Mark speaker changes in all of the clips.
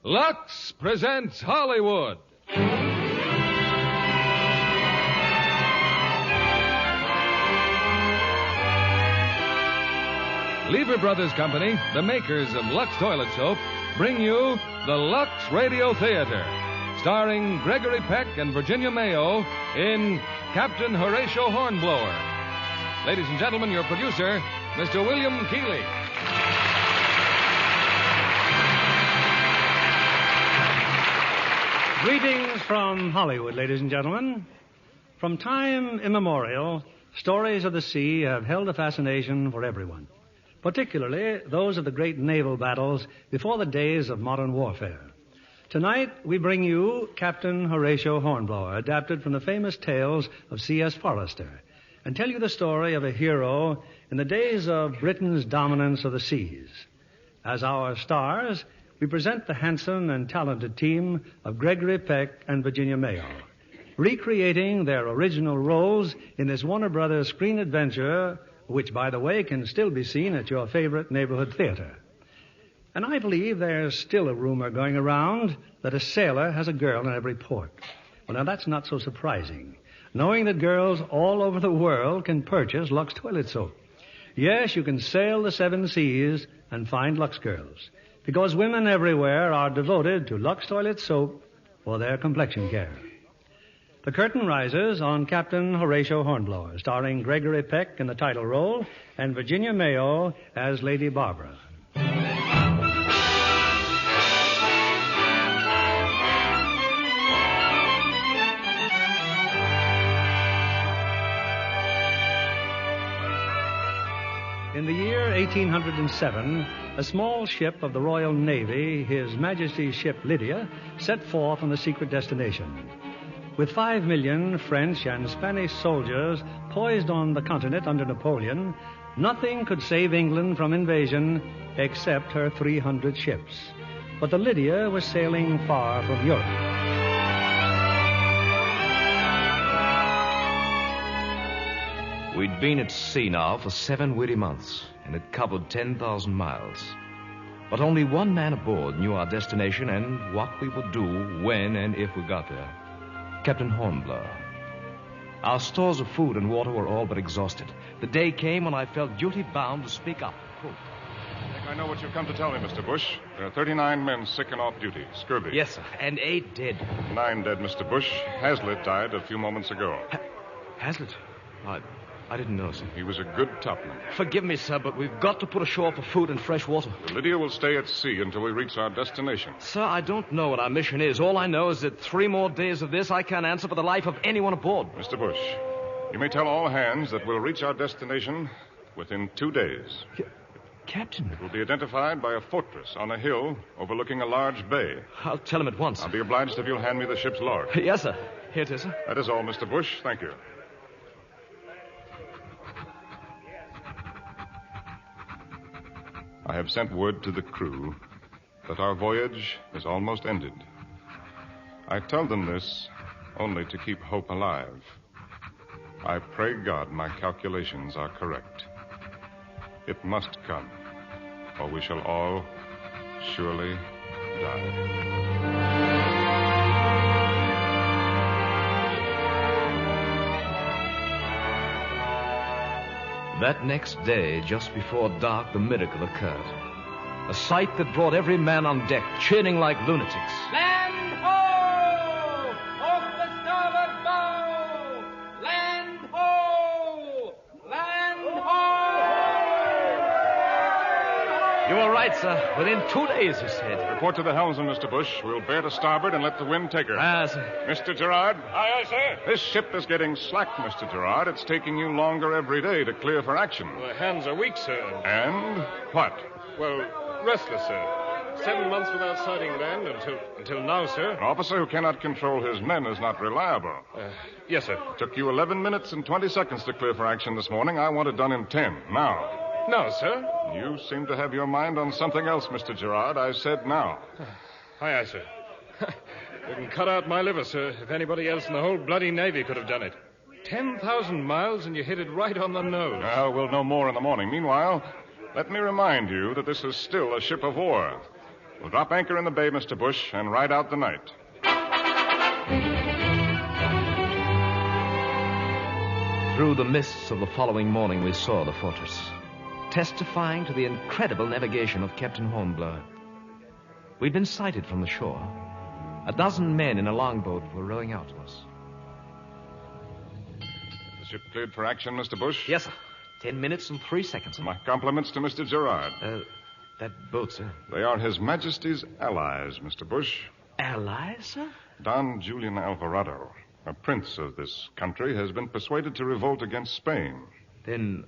Speaker 1: Lux presents Hollywood. Lever Brothers Company, the makers of Lux Toilet Soap, bring you the Lux Radio Theater, starring Gregory Peck and Virginia Mayo in Captain Horatio Hornblower. Ladies and gentlemen, your producer, Mr. William Keighley.
Speaker 2: Greetings from Hollywood, ladies and gentlemen. From time immemorial, stories of the sea have held a fascination for everyone, particularly those of the great naval battles before the days of modern warfare. Tonight, we bring you Captain Horatio Hornblower, adapted from the famous tales of C.S. Forrester, and tell you the story of a hero in the days of Britain's dominance of the seas. As our stars, we present the handsome and talented team of Gregory Peck and Virginia Mayo, recreating their original roles in this Warner Brothers screen adventure, which, by the way, can still be seen at your favorite neighborhood theater. And I believe there's still a rumor going around that a sailor has a girl in every port. Well, now, that's not so surprising, knowing that girls all over the world can purchase Lux Toilet Soap. Yes, you can sail the seven seas and find Lux girls, because women everywhere are devoted to Lux Toilet Soap for their complexion care. The curtain rises on Captain Horatio Hornblower, starring Gregory Peck in the title role and Virginia Mayo as Lady Barbara. In the year 1807, a small ship of the Royal Navy, His Majesty's ship Lydia, set forth on a secret destination. With 5 million French and Spanish soldiers poised on the continent under Napoleon, nothing could save England from invasion except her 300 ships. But the Lydia was sailing far from Europe.
Speaker 3: We'd been at sea now for 7 weary months and had covered 10,000 miles. But only one man aboard knew our destination and what we would do when and if we got there. Captain Hornblower. Our stores of food and water were all but exhausted. The day came when I felt duty-bound to speak up.
Speaker 4: I think I know what you've come to tell me, Mr. Bush. There are 39 men sick and off duty. Scurvy.
Speaker 3: Yes, sir. And 8 dead.
Speaker 4: 9 dead, Mr. Bush. Hazlitt died a few moments ago.
Speaker 3: Hazlitt? I didn't know, sir.
Speaker 4: He was a good topman.
Speaker 3: Forgive me, sir, but we've got to put ashore for food and fresh water.
Speaker 4: The Lydia will stay at sea until we reach our destination.
Speaker 3: Sir, I don't know what our mission is. All I know is that 3 more days of this, I can't answer for the life of anyone aboard.
Speaker 4: Mr. Bush, you may tell all hands that we'll reach our destination within 2 days.
Speaker 3: Captain?
Speaker 4: It will be identified by a fortress on a hill overlooking a large bay.
Speaker 3: I'll tell him at once.
Speaker 4: I'll be obliged if you'll hand me the ship's log.
Speaker 3: Yes, sir. Here it is, sir.
Speaker 4: That is all, Mr. Bush. Thank you. I have sent word to the crew that our voyage is almost ended. I tell them this only to keep hope alive. I pray God my calculations are correct. It must come, or we shall all surely die.
Speaker 3: That next day, just before dark, the miracle occurred. A sight that brought every man on deck cheering like lunatics.
Speaker 5: Land ho! Off the starboard bow! Land ho! Land ho!
Speaker 3: You were right, sir. Within 2 days, he said.
Speaker 4: Report to the helmsman, Mr. Bush. We'll bear to starboard and let the wind take her.
Speaker 3: Sir.
Speaker 4: Mr. Gerard?
Speaker 6: Aye, sir.
Speaker 4: This ship is getting slack, Mr. Gerard. It's taking you longer every day to clear for action.
Speaker 6: The hands are weak, sir.
Speaker 4: And what?
Speaker 6: Well, restless, sir. 7 months without sighting land until now, sir.
Speaker 4: An officer who cannot control his men is not reliable.
Speaker 6: Yes, sir.
Speaker 4: Took you 11 minutes and 20 seconds to clear for action this morning. I want it done in 10. Now.
Speaker 6: No, sir.
Speaker 4: You seem to have your mind on something else, Mr. Gerard. I said now.
Speaker 6: Aye, sir. You can cut out my liver, sir, if anybody else in the whole bloody Navy could have done it. 10,000 miles and you hit it right on the nose.
Speaker 4: Well, we'll know more in the morning. Meanwhile, let me remind you that this is still a ship of war. We'll drop anchor in the bay, Mr. Bush, and ride out the night.
Speaker 3: Through the mists of the following morning, we saw the fortress, testifying to the incredible navigation of Captain Hornblower. We'd been sighted from the shore. 12 men in a longboat were rowing out to us.
Speaker 4: The ship cleared for action, Mr. Bush?
Speaker 3: Yes, sir. 10 minutes and 3 seconds, sir.
Speaker 4: My compliments to Mr. Gerard.
Speaker 3: That boat, sir.
Speaker 4: They are His Majesty's allies, Mr. Bush.
Speaker 3: Allies, sir?
Speaker 4: Don Julian Alvarado, a prince of this country, has been persuaded to revolt against Spain.
Speaker 3: Then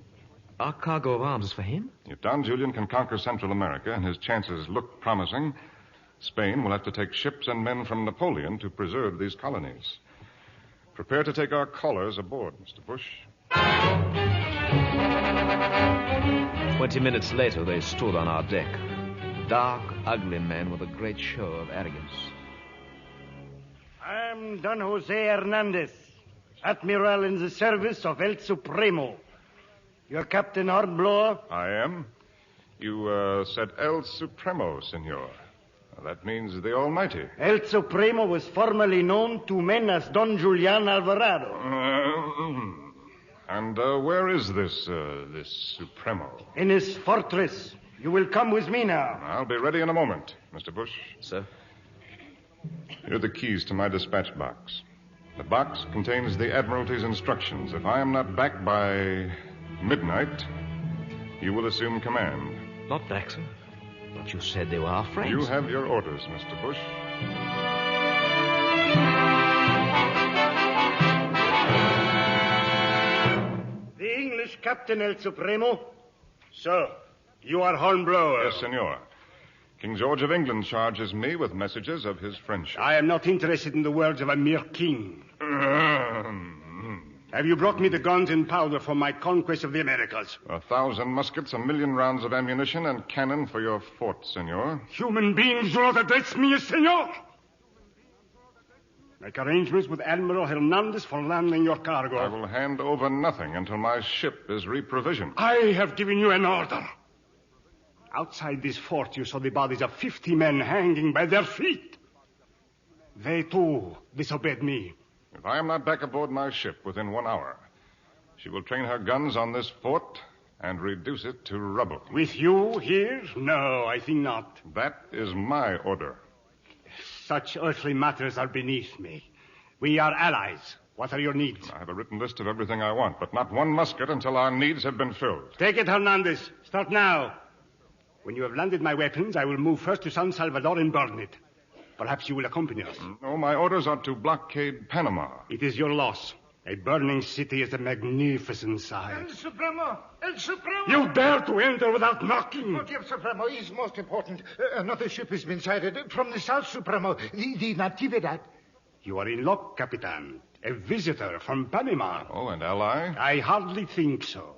Speaker 3: our cargo of arms is for him?
Speaker 4: If Don Julian can conquer Central America and his chances look promising, Spain will have to take ships and men from Napoleon to preserve these colonies. Prepare to take our callers aboard, Mr. Bush.
Speaker 3: 20 minutes later, they stood on our deck. Dark, ugly men with a great show of arrogance.
Speaker 7: I'm Don Jose Hernandez, Admiral in the service of El Supremo. You're Captain Hornblower?
Speaker 4: I am. You said El Supremo, senor. That means the Almighty.
Speaker 7: El Supremo was formerly known to men as Don Julian Alvarado.
Speaker 4: And where is this Supremo?
Speaker 7: In his fortress. You will come with me now.
Speaker 4: I'll be ready in a moment, Mr. Bush.
Speaker 3: Sir?
Speaker 4: Here are the keys to my dispatch box. The box contains the Admiralty's instructions. If I am not back by midnight, you will assume command.
Speaker 3: Not back, sir. But you said they were our friends.
Speaker 4: You have your orders, Mr. Bush.
Speaker 7: The English Captain El Supremo. So, you are Hornblower.
Speaker 4: Yes, senor. King George of England charges me with messages of his friendship.
Speaker 7: I am not interested in the words of a mere king. Have you brought me the guns and powder for my conquest of the Americas?
Speaker 4: 1,000 muskets, 1,000,000 rounds of ammunition, and cannon for your fort, senor.
Speaker 7: Human beings do not address me as senor. Make arrangements with Admiral Hernandez for landing your cargo.
Speaker 4: I will hand over nothing until my ship is reprovisioned.
Speaker 7: I have given you an order. Outside this fort, you saw the bodies of 50 men hanging by their feet. They, too, disobeyed me.
Speaker 4: If I am not back aboard my ship within 1 hour, she will train her guns on this fort and reduce it to rubble.
Speaker 7: With you here? No, I think not.
Speaker 4: That is my order.
Speaker 7: Such earthly matters are beneath me. We are allies. What are your needs?
Speaker 4: I have a written list of everything I want, but not one musket until our needs have been filled.
Speaker 7: Take it, Hernandez. Start now. When you have landed my weapons, I will move first to San Salvador and burn it. Perhaps you will accompany us.
Speaker 4: No, my orders are to blockade Panama.
Speaker 7: It is your loss. A burning city is a magnificent sight.
Speaker 8: El Supremo! El Supremo!
Speaker 7: You dare to enter without knocking?
Speaker 8: What El Supremo is most important. Another ship has been sighted from the South Supremo, the Natividad.
Speaker 7: You are in luck, Capitan. A visitor from Panama.
Speaker 4: Oh, and ally?
Speaker 7: I hardly think so.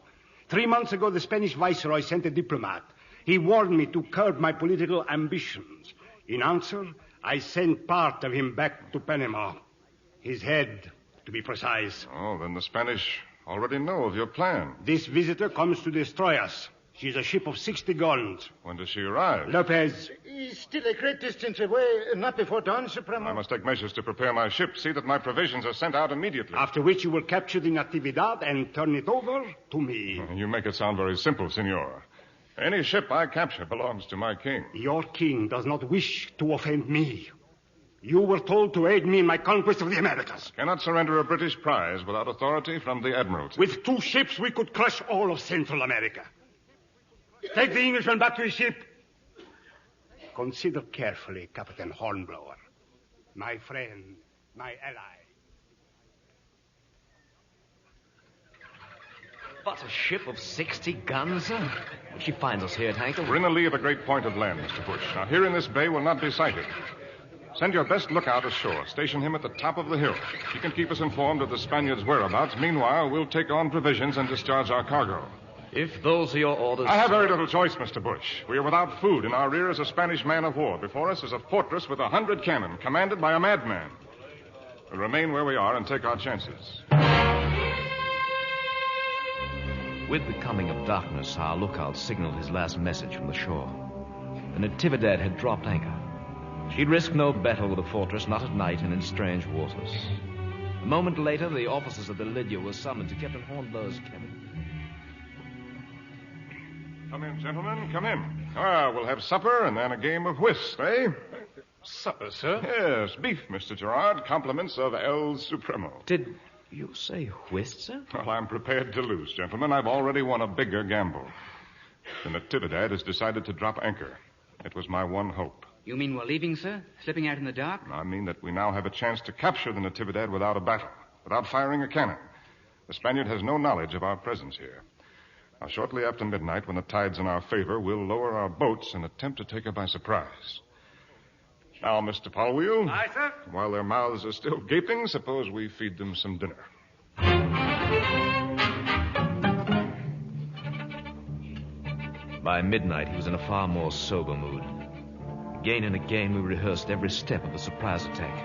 Speaker 7: 3 months ago, the Spanish viceroy sent a diplomat. He warned me to curb my political ambitions. In answer, I sent part of him back to Panama. His head, to be precise.
Speaker 4: Oh, then the Spanish already know of your plan.
Speaker 7: This visitor comes to destroy us. She's a ship of 60 guns.
Speaker 4: When does she arrive?
Speaker 7: Lopez.
Speaker 8: He's still a great distance away, not before dawn, Supremo.
Speaker 4: I must take measures to prepare my ship. See that my provisions are sent out immediately.
Speaker 7: After which you will capture the Natividad and turn it over to me.
Speaker 4: You make it sound very simple, senor. Any ship I capture belongs to my king.
Speaker 7: Your king does not wish to offend me. You were told to aid me in my conquest of the Americas.
Speaker 4: Cannot surrender a British prize without authority from the Admiralty.
Speaker 7: With 2 ships, we could crush all of Central America. Take the Englishman back to his ship. Consider carefully, Captain Hornblower. My friend, my ally.
Speaker 3: But a ship of 60 guns, sir? If she finds us here at anchor...
Speaker 4: We're in the lee of a great point of land, Mr. Bush. Now, here in this bay will not be sighted. Send your best lookout ashore. Station him at the top of the hill. He can keep us informed of the Spaniards' whereabouts. Meanwhile, we'll take on provisions and discharge our cargo.
Speaker 3: If those are your orders...
Speaker 4: I have very little choice, Mr. Bush. We are without food. In our rear is a Spanish man of war. Before us is a fortress with 100 cannon, commanded by a madman. We'll remain where we are and take our chances. With
Speaker 3: the coming of darkness, our lookout signaled his last message from the shore. The the Natividad had dropped anchor. She'd risk no battle with the fortress, not at night and in strange waters. A moment later, the officers of the Lydia were summoned to Captain Hornblower's cabin.
Speaker 4: Come in, gentlemen, come in. We'll have supper and then a game of whist, eh?
Speaker 6: Supper, sir?
Speaker 4: Yes, beef, Mr. Gerard. Compliments of El Supremo.
Speaker 3: Did you say whist, sir?
Speaker 4: Well, I'm prepared to lose, gentlemen. I've already won a bigger gamble. The Natividad has decided to drop anchor. It was my one hope.
Speaker 9: You mean we're leaving, sir? Slipping out in the dark?
Speaker 4: I mean that we now have a chance to capture the Natividad without a battle, without firing a cannon. The Spaniard has no knowledge of our presence here. Now, shortly after midnight, when the tide's in our favor, we'll lower our boats and attempt to take her by surprise. Now, Mr. Polwheel.
Speaker 7: Aye, sir.
Speaker 4: While their mouths are still gaping, suppose we feed them some dinner.
Speaker 3: By midnight, he was in a far more sober mood. Again and again, we rehearsed every step of the surprise attack.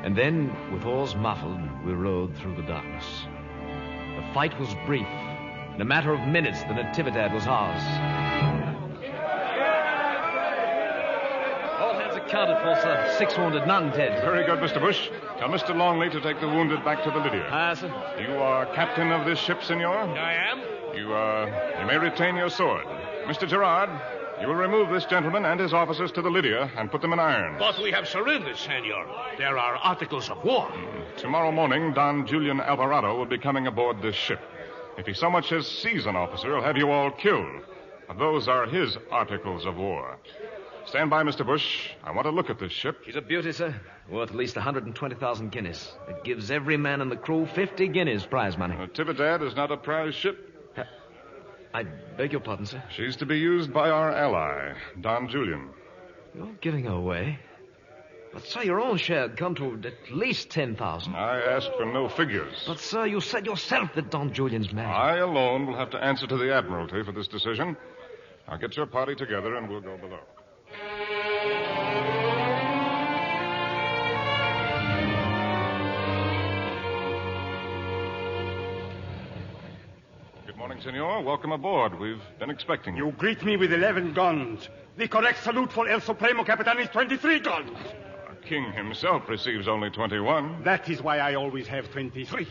Speaker 3: And then, with oars muffled, we rowed through the darkness. The fight was brief. In a matter of minutes, the Natividad was ours. All hands accounted for, sir. 6 wounded, none dead.
Speaker 4: Very good, Mr. Bush. Tell Mr. Longley to take the wounded back to the Lydia.
Speaker 3: Aye, sir.
Speaker 4: You are captain of this ship, senor?
Speaker 6: I am.
Speaker 4: You may retain your sword. Mr. Gerard, you will remove this gentleman and his officers to the Lydia and put them in irons.
Speaker 10: But we have surrendered, senor. There are articles of war.
Speaker 4: Tomorrow morning, Don Julian Alvarado will be coming aboard this ship. If he so much as sees an officer, he'll have you all killed. And those are his articles of war. Stand by, Mr. Bush. I want to look at this ship.
Speaker 3: She's a beauty, sir. Worth at least 120,000 guineas. It gives every man in the crew 50 guineas prize money.
Speaker 4: Natividad is not a prize ship.
Speaker 3: I beg your pardon, sir.
Speaker 4: She's to be used by our ally, Don Julian.
Speaker 3: You're giving her away. But, sir, your own share had come to at least 10,000.
Speaker 4: I asked for no figures.
Speaker 3: But, sir, you said yourself that Don Julian's mad.
Speaker 4: I alone will have to answer to the Admiralty for this decision. Now get your party together and we'll go below. Good morning, senor. Welcome aboard. We've been expecting you.
Speaker 7: You greet me with 11 guns. The correct salute for El Supremo Capitan is 23 guns.
Speaker 4: Our king himself receives only 21.
Speaker 7: That is why I always have 23.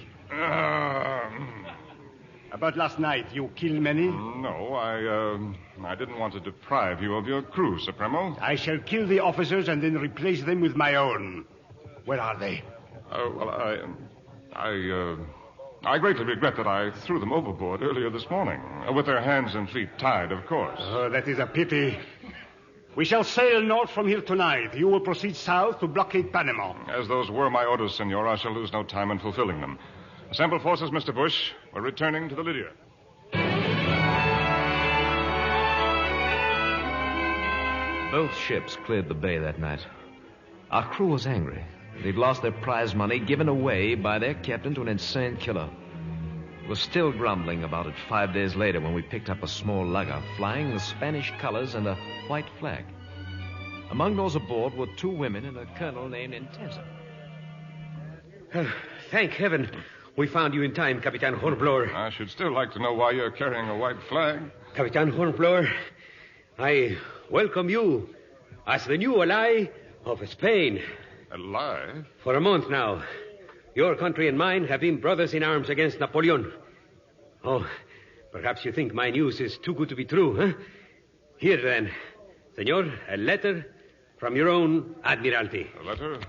Speaker 7: About last night, you killed many?
Speaker 4: No, I didn't want to deprive you of your crew, Supremo.
Speaker 7: I shall kill the officers and then replace them with my own. Where are they?
Speaker 4: I greatly regret that I threw them overboard earlier this morning. With their hands and feet tied, of course.
Speaker 7: Oh, that is a pity. We shall sail north from here tonight. You will proceed south to blockade Panama.
Speaker 4: As those were my orders, senor, I shall lose no time in fulfilling them. Assemble forces, Mr. Bush. We're returning to the Lydia.
Speaker 3: Both ships cleared the bay that night. Our crew was angry. They'd lost their prize money given away by their captain to an insane killer. We were still grumbling about it 5 days later when we picked up a small lugger flying the Spanish colors and a white flag. Among those aboard were 2 women and a colonel named Intensa.
Speaker 10: Thank heaven we found you in time, Capitan Hornblower.
Speaker 4: I should still like to know why you're carrying a white flag.
Speaker 10: Capitan Hornblower, I welcome you as the new ally of Spain.
Speaker 4: Alive?
Speaker 10: For a month now, your country and mine have been brothers in arms against Napoleon. Oh, perhaps you think my news is too good to be true, huh? Here, then, senor, a letter from your own Admiralty.
Speaker 4: A letter?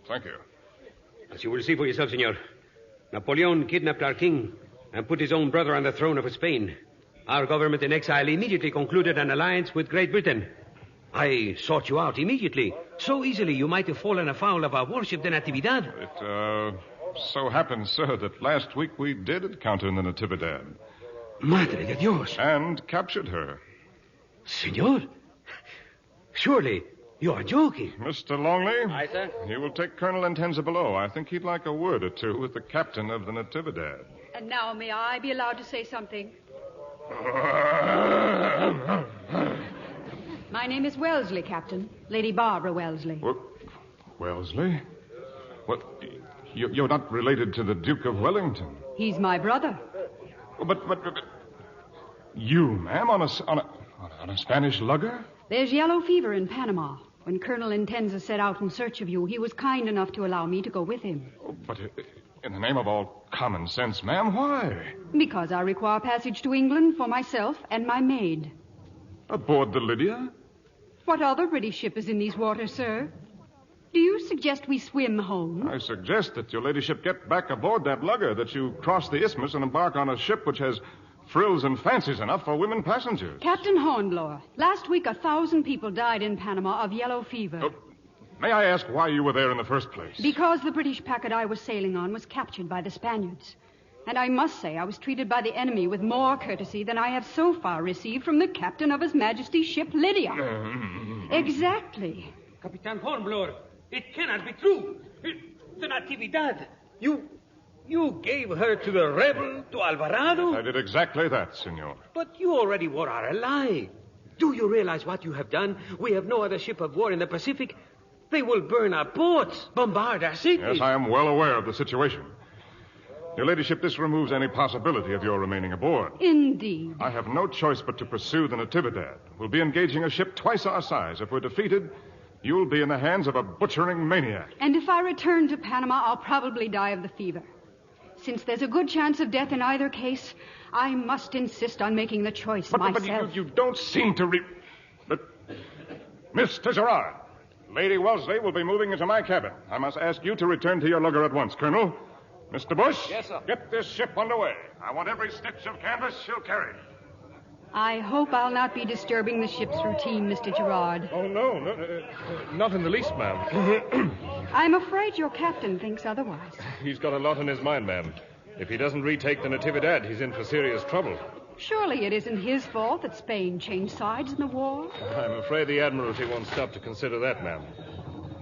Speaker 4: Thank you.
Speaker 10: As you will see for yourself, senor, Napoleon kidnapped our king and put his own brother on the throne of Spain. Our government in exile immediately concluded an alliance with Great Britain. I sought you out immediately. So easily you might have fallen afoul of our warship, the Natividad.
Speaker 4: It, so happens, sir, that last week we did encounter the Natividad.
Speaker 10: Madre de Dios.
Speaker 4: And captured her.
Speaker 10: Senor, surely you are joking.
Speaker 4: Mr. Longley?
Speaker 9: Aye, sir.
Speaker 4: You will take Colonel Intensa below. I think he'd like a word or two with the captain of the Natividad.
Speaker 11: And now may I be allowed to say something? My name is Wellesley, Captain. Lady Barbara Wellesley.
Speaker 4: What? Wellesley? What? You're not related to the Duke of Wellington?
Speaker 11: He's my brother.
Speaker 4: But you, ma'am, on a On a Spanish lugger?
Speaker 11: There's yellow fever in Panama. When Colonel Intenza set out in search of you, he was kind enough to allow me to go with him.
Speaker 4: Oh, but in the name of all common sense, ma'am, why?
Speaker 11: Because I require passage to England for myself and my maid.
Speaker 4: Aboard the Lydia?
Speaker 11: What other British ship is in these waters, sir? Do you suggest we swim home?
Speaker 4: I suggest that your ladyship get back aboard that lugger, that you cross the isthmus and embark on a ship which has frills and fancies enough for women passengers.
Speaker 11: Captain Hornblower, last week 1,000 people died in Panama of yellow fever.
Speaker 4: Oh, may I ask why you were there in the first place?
Speaker 11: Because the British packet I was sailing on was captured by the Spaniards. And I must say I was treated by the enemy with more courtesy than I have so far received from the captain of His Majesty's ship Lydia. Exactly.
Speaker 10: Capitan Hornblower, it cannot be true. The Natividad. You gave her to the rebel, to Alvarado?
Speaker 4: I did exactly that, senor.
Speaker 10: But you already wore our ally. Do you realize what you have done? We have no other ship of war in the Pacific. They will burn our ports, bombard our cities.
Speaker 4: Yes, I am well aware of the situation. Your ladyship, this removes any possibility of your remaining aboard.
Speaker 11: Indeed.
Speaker 4: I have no choice but to pursue the Natividad. We'll be engaging a ship twice our size. If we're defeated, you'll be in the hands of a butchering maniac.
Speaker 11: And if I return to Panama, I'll probably die of the fever. Since there's a good chance of death in either case, I must insist on making the choice myself.
Speaker 4: But you don't seem to But, Mr. Gerard, Lady Wellesley will be moving into my cabin. I must ask you to return to your lugger at once, Colonel. Mr. Bush?
Speaker 9: Yes, sir.
Speaker 4: Get this ship underway. I want every stitch of canvas she'll carry.
Speaker 11: I hope I'll not be disturbing the ship's routine, Mr. Gerard.
Speaker 6: Oh, no, not in the least, ma'am.
Speaker 11: I'm afraid your captain thinks otherwise.
Speaker 6: He's got a lot on his mind, ma'am. If he doesn't retake the Natividad, he's in for serious trouble.
Speaker 11: Surely it isn't his fault that Spain changed sides in the war.
Speaker 6: I'm afraid the Admiralty won't stop to consider that, ma'am.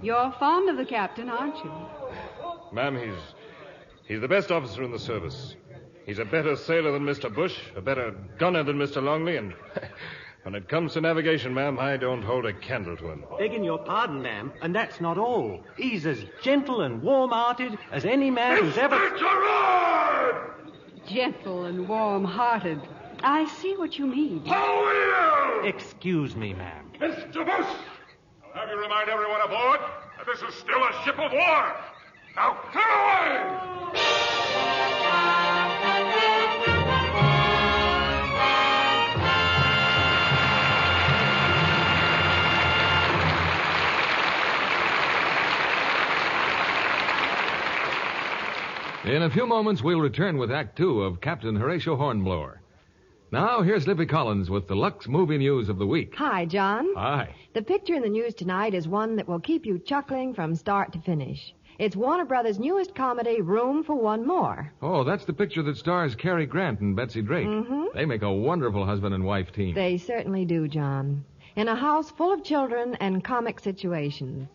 Speaker 11: You're fond of the captain, aren't you?
Speaker 6: Ma'am, he's the best officer in the service. He's a better sailor than Mr. Bush, a better gunner than Mr. Longley, and when it comes to navigation, ma'am, I don't hold a candle to him.
Speaker 12: Begging your pardon, ma'am, and that's not all. He's as gentle and warm-hearted as any man who's ever...
Speaker 4: Mr. Gerard!
Speaker 11: Gentle and warm-hearted. I see what you mean.
Speaker 4: How will you?
Speaker 12: Excuse me, ma'am.
Speaker 4: Mr. Bush! I'll have you remind everyone aboard that this is still a ship of war. Now, clear away!
Speaker 1: In a few moments, we'll return with Act Two of Captain Horatio Hornblower. Now, here's Libby Collins with the Lux Movie News of the Week.
Speaker 13: Hi, John.
Speaker 1: Hi.
Speaker 13: The picture in the news tonight is one that will keep you chuckling from start to finish. It's Warner Brothers' newest comedy, Room for One More.
Speaker 1: Oh, that's the picture that stars Cary Grant and Betsy Drake.
Speaker 13: Mm-hmm.
Speaker 1: They make a wonderful husband and wife team.
Speaker 13: They certainly do, John. In a house full of children and comic situations.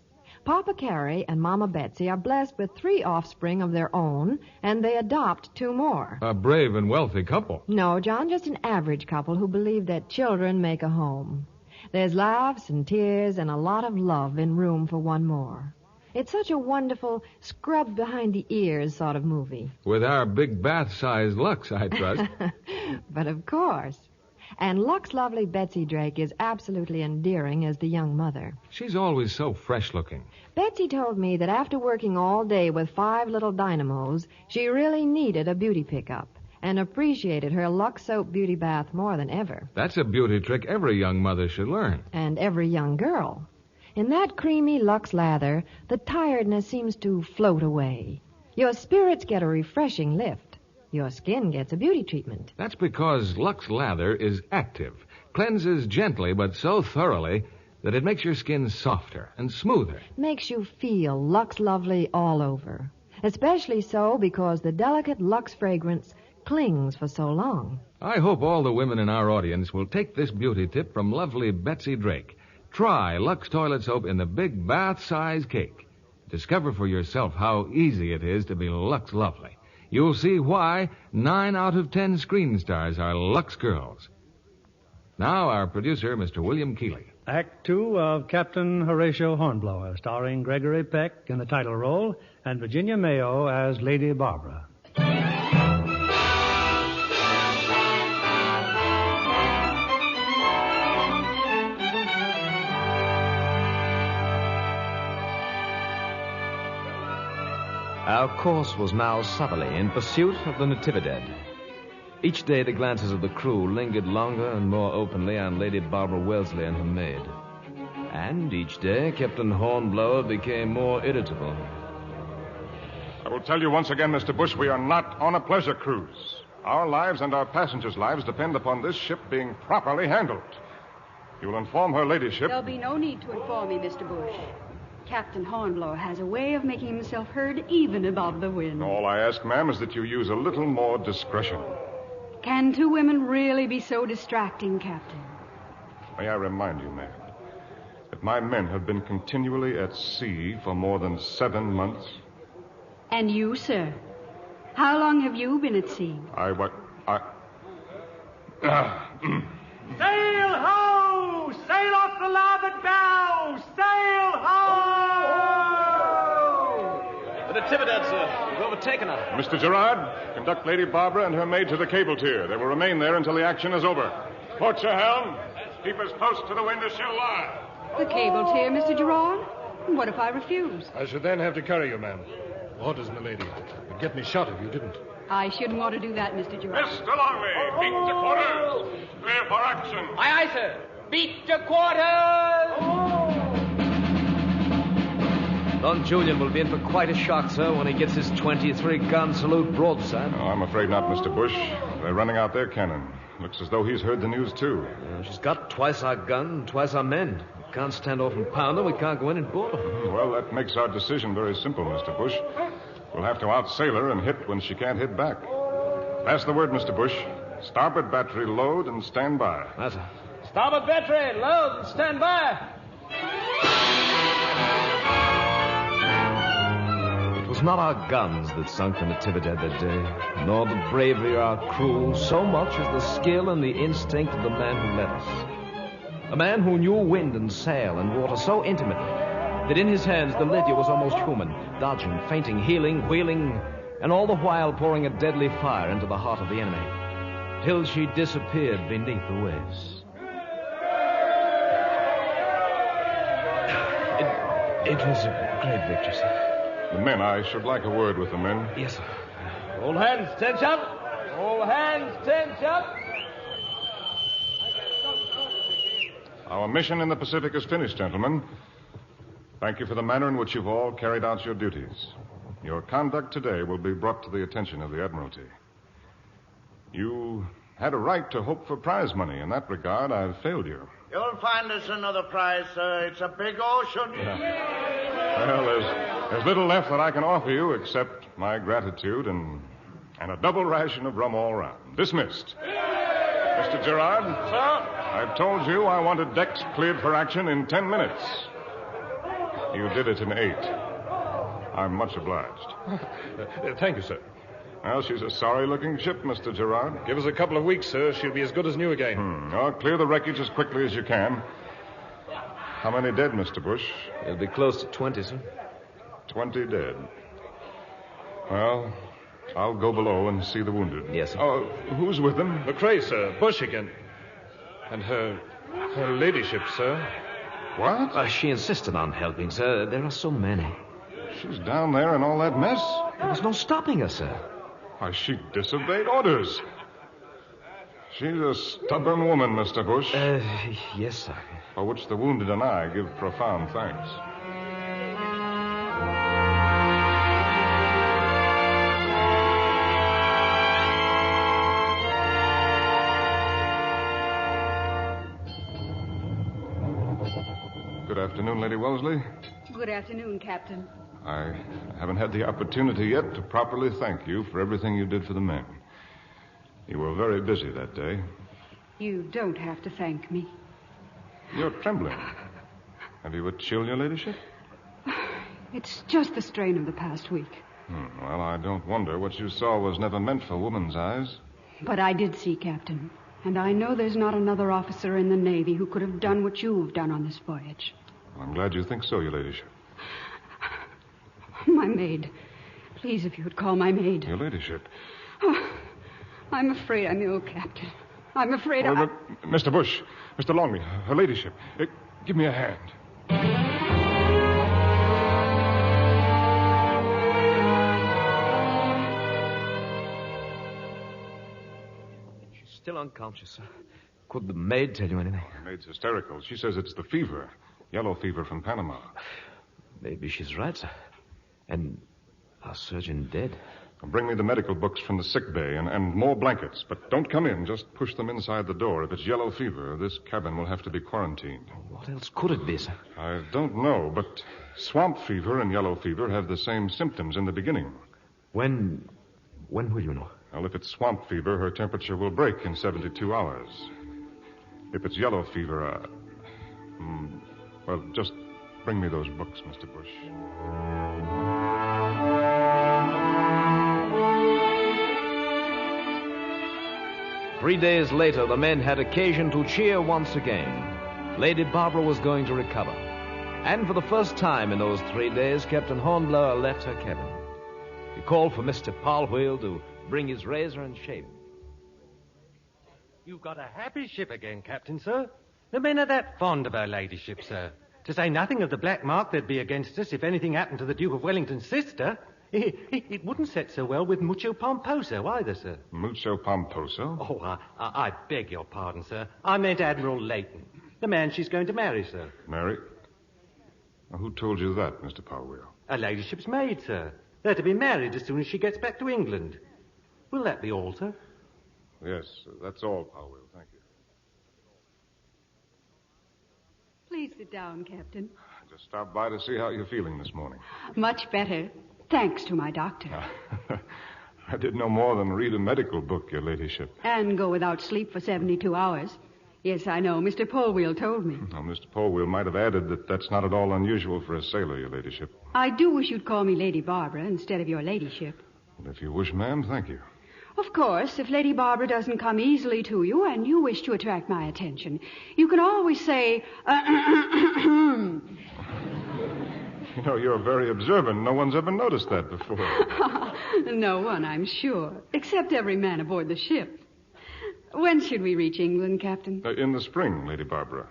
Speaker 13: Papa Cary and Mama Betsy are blessed with 3 offspring of their own, and they adopt 2 more.
Speaker 1: A brave and wealthy couple.
Speaker 13: No, John, just an average couple who believe that children make a home. There's laughs and tears and a lot of love in Room for One More. It's such a wonderful, scrub-behind-the-ears sort of movie.
Speaker 1: With our big bath-sized Lux, I trust.
Speaker 13: But of course. And Lux lovely Betsy Drake is absolutely endearing as the young mother.
Speaker 1: She's always so fresh-looking.
Speaker 13: Betsy told me that after working all day with 5 little dynamos, she really needed a beauty pickup and appreciated her Lux soap beauty bath more than ever.
Speaker 1: That's a beauty trick every young mother should learn.
Speaker 13: And every young girl. In that creamy Lux lather, the tiredness seems to float away. Your spirits get a refreshing lift. Your skin gets a beauty treatment.
Speaker 1: That's because Lux Lather is active, cleanses gently but so thoroughly that it makes your skin softer and smoother.
Speaker 13: Makes you feel Lux lovely all over. Especially so because the delicate Lux fragrance clings for so long.
Speaker 1: I hope all the women in our audience will take this beauty tip from lovely Betsy Drake. Try Lux toilet soap in the big bath-size cake. Discover for yourself how easy it is to be Lux lovely. You'll see why 9 out of 10 screen stars are Lux girls. Now, our producer, Mr. William Keeley.
Speaker 2: Act Two of Captain Horatio Hornblower, starring Gregory Peck in the title role and Virginia Mayo as Lady Barbara.
Speaker 3: Our course was now southerly, in pursuit of the Natividad. Each day the glances of the crew lingered longer and more openly on Lady Barbara Wellesley and her maid. And each day Captain Hornblower became more irritable.
Speaker 4: I will tell you once again, Mr. Bush, we are not on a pleasure cruise. Our lives and our passengers' lives depend upon this ship being properly handled. You will inform her ladyship...
Speaker 11: There'll be no need to inform me, Mr. Bush. Captain Hornblower has a way of making himself heard even above the wind.
Speaker 4: All I ask, ma'am, is that you use a little more discretion.
Speaker 11: Can two women really be so distracting, Captain?
Speaker 4: May I remind you, ma'am, that my men have been continually at sea for more than 7 months.
Speaker 11: And you, sir? How long have you been at sea?
Speaker 5: Sail ho! Sail off the larboard bow! Sail ho!
Speaker 3: The Natividad, sir. We've overtaken her.
Speaker 4: Mr. Gerard, conduct Lady Barbara and her maid to the cable tier. They will remain there until the action is over. Port your helm. Keep as close to the wind as she'll lie.
Speaker 11: The cable tier, Mr. Gerard? What if I refuse?
Speaker 6: I should then have to carry you, ma'am. Orders, milady. You'd get me shot if you didn't.
Speaker 11: I shouldn't want to do that, Mr. Gerard.
Speaker 4: Mr. Longley, beat to quarters. Clear for action.
Speaker 5: Aye, sir. Beat to quarters!
Speaker 3: Don Julian will be in for quite a shock, sir, when he gets his 23-gun salute broadside.
Speaker 4: No, I'm afraid not, Mr. Bush. They're running out their cannon. Looks as though he's heard the news, too.
Speaker 3: She's got twice our gun, twice our men. We can't stand off and pound her. We can't go in and board her.
Speaker 4: Well, that makes our decision very simple, Mr. Bush. We'll have to outsail her and hit when she can't hit back. Pass the word, Mr. Bush. Starboard battery load and stand by.
Speaker 3: That's it.
Speaker 5: Starboard battery, load and stand by.
Speaker 3: It was not our guns that sunk the Natividad that day, nor the bravery of our crew, so much as the skill and the instinct of the man who led us. A man who knew wind and sail and water so intimately that in his hands the Lydia was almost human, dodging, feinting, heeling, wheeling, and all the while pouring a deadly fire into the heart of the enemy, till she disappeared beneath the waves. It was a great victory, sir.
Speaker 4: The men, I should like a word with the men.
Speaker 3: Yes, sir.
Speaker 5: All hands, tense up. All hands, tense up.
Speaker 4: Our mission in the Pacific is finished, gentlemen. Thank you for the manner in which you've all carried out your duties. Your conduct today will be brought to the attention of the Admiralty. You had a right to hope for prize money. In that regard, I've failed you.
Speaker 14: You'll find us another prize, sir. It's a big ocean.
Speaker 4: Well, there's little left that I can offer you except my gratitude and a double ration of rum all round. Dismissed. Mr. Gerard?
Speaker 14: Sir?
Speaker 4: I've told you I wanted decks cleared for action in 10 minutes. You did it in 8. I'm much obliged.
Speaker 6: Thank you, sir.
Speaker 4: Well, she's a sorry-looking ship, Mr. Gerard.
Speaker 6: Give us a couple of weeks, sir. She'll be as good as new again.
Speaker 4: Oh, clear the wreckage as quickly as you can. How many dead, Mr. Bush?
Speaker 3: It'll be close to 20, sir.
Speaker 4: 20 dead. Well, I'll go below and see the wounded.
Speaker 3: Yes, sir.
Speaker 4: Oh, who's with them?
Speaker 6: McCrae, sir. Bush again. And her ladyship, sir.
Speaker 4: What?
Speaker 3: She insisted on helping, sir. There are so many.
Speaker 4: She's down there in all that mess?
Speaker 3: There was no stopping her, sir.
Speaker 4: Why, she disobeyed orders. She's a stubborn woman, Mr. Bush.
Speaker 3: Yes, sir.
Speaker 4: For which the wounded and I give profound thanks. Good afternoon, Lady Wellesley.
Speaker 11: Good afternoon, Captain.
Speaker 4: I haven't had the opportunity yet to properly thank you for everything you did for the men. You were very busy that day.
Speaker 11: You don't have to thank me.
Speaker 4: You're trembling. Have you a chill, your ladyship?
Speaker 11: It's just the strain of the past week.
Speaker 4: Well, I don't wonder. What you saw was never meant for woman's eyes.
Speaker 11: But I did see, Captain. And I know there's not another officer in the Navy who could have done what you've done on this voyage.
Speaker 4: Well, I'm glad you think so, your ladyship.
Speaker 11: My maid. Please, if you would call my maid.
Speaker 4: Your ladyship.
Speaker 11: Oh, I'm afraid I'm ill, Captain. I'm afraid
Speaker 4: Mr. Bush, Mr. Longley, her ladyship. Give me a hand.
Speaker 3: still unconscious, sir. Could the maid tell you anything?
Speaker 4: The maid's hysterical. She says it's the fever. Yellow fever from Panama.
Speaker 3: Maybe she's right, sir. And our surgeon dead.
Speaker 4: Bring me the medical books from the sick bay and more blankets. But don't come in. Just push them inside the door. If it's yellow fever, this cabin will have to be quarantined.
Speaker 3: What else could it be, sir?
Speaker 4: I don't know, but swamp fever and yellow fever have the same symptoms in the beginning.
Speaker 3: When will you know?
Speaker 4: Well, if it's swamp fever, her temperature will break in 72 hours. If it's yellow fever, well, just bring me those books, Mr. Bush.
Speaker 3: 3 days later, the men had occasion to cheer once again. Lady Barbara was going to recover. And for the first time in those 3 days, Captain Hornblower left her cabin. He called for Mr. Polwheel to bring his razor and shave him.
Speaker 12: You've got a happy ship again, Captain, sir. The men are that fond of her ladyship, sir. To say nothing of the black mark there'd be against us if anything happened to the Duke of Wellington's sister. It wouldn't set so well with Mucho Pomposo either, sir.
Speaker 4: Mucho Pomposo?
Speaker 12: Oh, I beg your pardon, sir. I meant Admiral Leighton, the man she's going to marry, sir.
Speaker 4: Marry? Well, who told you that, Mr. Polwheel?
Speaker 12: Her ladyship's maid, sir. They're to be married as soon as she gets back to England. Will that be all, sir?
Speaker 4: Yes, that's all, Polwheel. Thank you.
Speaker 11: Please sit down, Captain.
Speaker 4: I just stopped by to see how you're feeling this morning.
Speaker 11: Much better, thanks to my doctor.
Speaker 4: I did no more than read a medical book, your ladyship.
Speaker 11: And go without sleep for 72 hours. Yes, I know. Mr. Polwheel told me.
Speaker 4: Now, Mr. Polwheel might have added that that's not at all unusual for a sailor, your ladyship.
Speaker 11: I do wish you'd call me Lady Barbara instead of your ladyship.
Speaker 4: Well, if you wish, ma'am, thank you.
Speaker 11: Of course, if Lady Barbara doesn't come easily to you and you wish to attract my attention, you can always say,
Speaker 4: You know, you're very observant. No one's ever noticed that before.
Speaker 11: No one, I'm sure, except every man aboard the ship. When should we reach England, Captain?
Speaker 4: In the spring, Lady Barbara.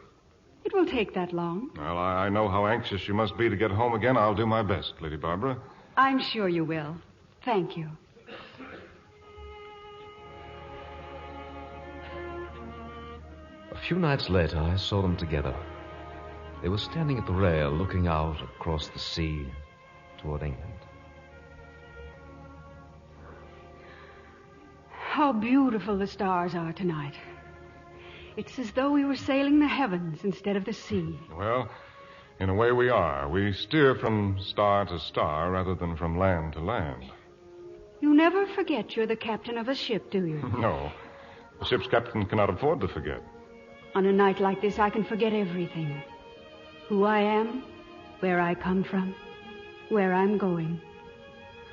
Speaker 11: It will take that long.
Speaker 4: Well, I know how anxious you must be to get home again. I'll do my best, Lady Barbara.
Speaker 11: I'm sure you will. Thank you.
Speaker 3: A few nights later, I saw them together. They were standing at the rail, looking out across the sea toward England.
Speaker 11: How beautiful the stars are tonight. It's as though we were sailing the heavens instead of the sea.
Speaker 4: Well, in a way we are. We steer from star to star rather than from land to land.
Speaker 11: You never forget you're the captain of a ship, do you?
Speaker 4: No. The ship's captain cannot afford to forget.
Speaker 11: On a night like this, I can forget everything. Who I am, where I come from, where I'm going.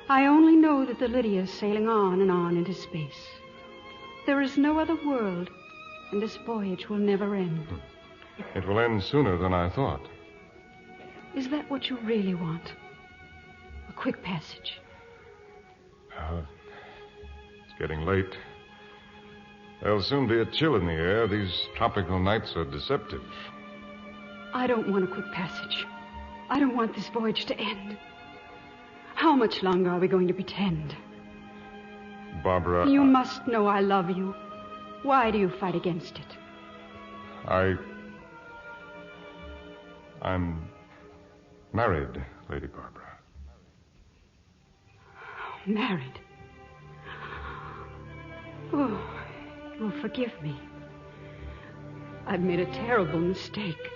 Speaker 11: I only know that the Lydia's sailing on and on into space. There is no other world, and this voyage will never end.
Speaker 4: It will end sooner than I thought.
Speaker 11: Is that what you really want? A quick passage?
Speaker 4: It's getting late. There'll soon be a chill in the air. These tropical nights are deceptive.
Speaker 11: I don't want a quick passage. I don't want this voyage to end. How much longer are we going to pretend?
Speaker 4: Barbara...
Speaker 11: You must know I love you. Why do you fight against it?
Speaker 4: I'm married, Lady Barbara.
Speaker 11: Married? Oh, you'll forgive me. I've made a terrible mistake.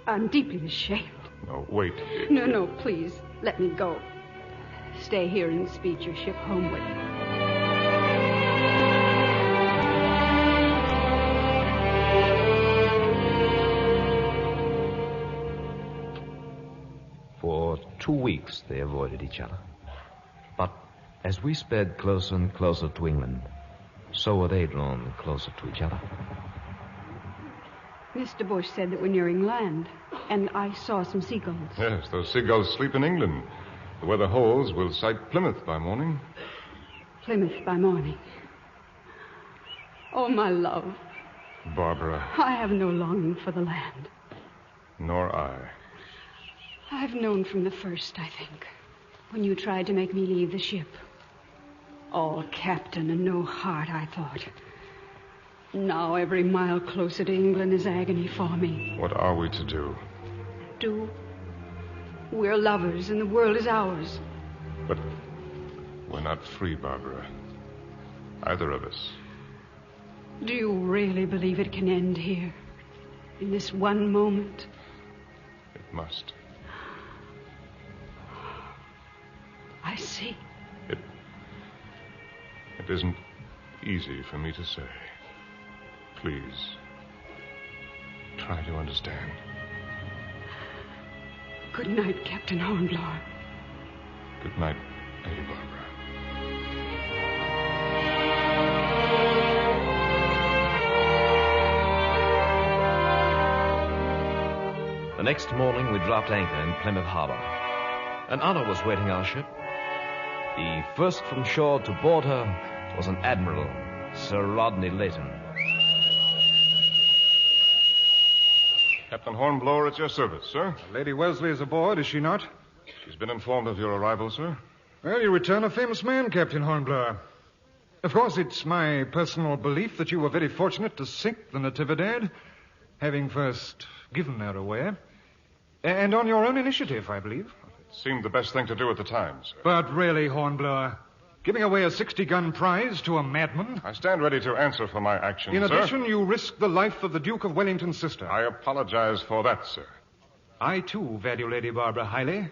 Speaker 11: I'm deeply ashamed.
Speaker 4: No, wait.
Speaker 11: No, please, let me go. Stay here and speed your ship homeward.
Speaker 3: For 2 weeks, they avoided each other. But as we sped closer and closer to England, so were they drawn closer to each other.
Speaker 11: Mr. Bush said that we're nearing land, and I saw some seagulls.
Speaker 4: Yes, those seagulls sleep in England. The weather holds, we'll sight Plymouth by morning.
Speaker 11: Plymouth by morning. Oh, my love.
Speaker 4: Barbara.
Speaker 11: I have no longing for the land.
Speaker 4: Nor I.
Speaker 11: I've known from the first, I think, when you tried to make me leave the ship. All captain and no heart, I thought. Now every mile closer to England is agony for me.
Speaker 4: What are we to do?
Speaker 11: Do? We're lovers and the world is ours.
Speaker 4: But we're not free, Barbara. Either of us.
Speaker 11: Do you really believe it can end here? In this one moment?
Speaker 4: It must.
Speaker 11: I see.
Speaker 4: It isn't easy for me to say. Please, try to understand.
Speaker 11: Good night, Captain Hornblower.
Speaker 4: Good night, Lady Barbara.
Speaker 3: The next morning, we dropped anchor in Plymouth Harbor. An honor was waiting our ship. The first from shore to board her was an admiral, Sir Rodney Layton.
Speaker 4: Captain Hornblower, at your service, sir.
Speaker 15: Lady Wellesley is aboard, is she not?
Speaker 4: She's been informed of your arrival, sir.
Speaker 15: Well, you return a famous man, Captain Hornblower. Of course, it's my personal belief that you were very fortunate to sink the Natividad, having first given her away. And on your own initiative, I believe.
Speaker 4: It seemed the best thing to do at the time, sir.
Speaker 15: But really, Hornblower, giving away a 60-gun prize to a madman?
Speaker 4: I stand ready to answer for my actions,
Speaker 15: In
Speaker 4: sir.
Speaker 15: addition, you risked the life of the Duke of Wellington's sister.
Speaker 4: I apologize for that, sir.
Speaker 15: I, too, value Lady Barbara highly.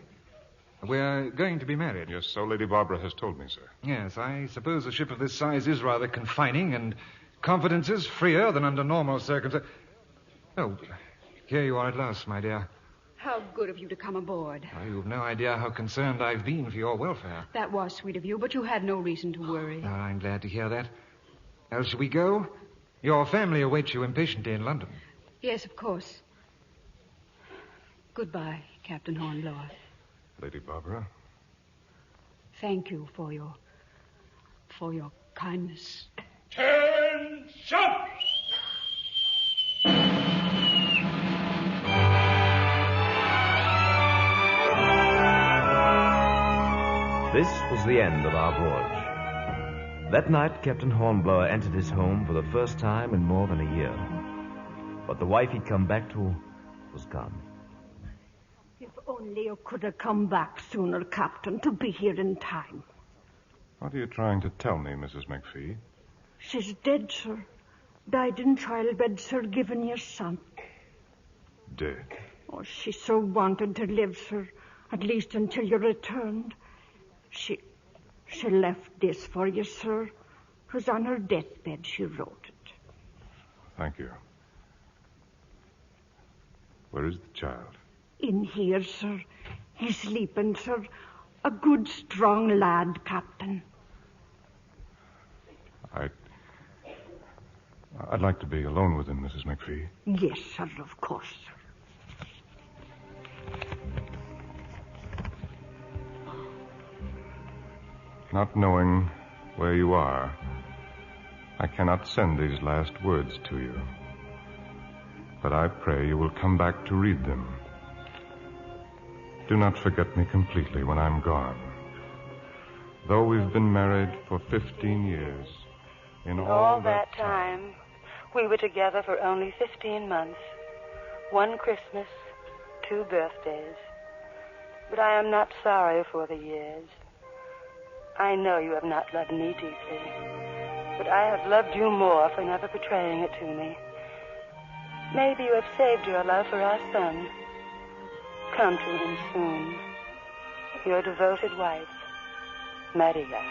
Speaker 15: We're going to be married.
Speaker 4: Yes, so Lady Barbara has told me, sir.
Speaker 15: Yes, I suppose a ship of this size is rather confining, and confidence is freer than under normal circumstances. Oh, here you are at last, my dear.
Speaker 11: How good of you to come aboard.
Speaker 15: Well, you've no idea how concerned I've been for your welfare.
Speaker 11: That was sweet of you, but you had no reason to worry.
Speaker 15: Oh, I'm glad to hear that. Well, shall we go? Your family awaits you impatiently in London.
Speaker 11: Yes, of course. Goodbye, Captain Hornblower.
Speaker 4: Lady Barbara?
Speaker 11: Thank you for your kindness.
Speaker 5: 10 shots!
Speaker 3: This was the end of our voyage. That night, Captain Hornblower entered his home for the first time in more than a year. But the wife he'd come back to was gone.
Speaker 16: If only you could have come back sooner, Captain, to be here in time.
Speaker 4: What are you trying to tell me, Mrs. McPhee?
Speaker 16: She's dead, sir. Died in childbed, sir, giving your son.
Speaker 4: Dead?
Speaker 16: Oh, she so wanted to live, sir, at least until you returned. She left this for you, sir. It was on her deathbed she wrote it.
Speaker 4: Thank you. Where is the child?
Speaker 16: In here, sir. He's sleeping, sir. A good, strong lad, Captain.
Speaker 4: I'd like to be alone with him, Mrs. McPhee.
Speaker 16: Yes, sir, of course, sir.
Speaker 4: Not knowing where you are, I cannot send these last words to you. But I pray you will come back to read them. Do not forget me completely when I'm gone. Though we've been married for 15 years, in all
Speaker 17: that time, we were together for only 15 months. One Christmas, 2 birthdays. But I am not sorry for the years. I know you have not loved me deeply, but I have loved you more for never betraying it to me. Maybe you have saved your love for our son. Come to him soon. Your devoted wife, Maria.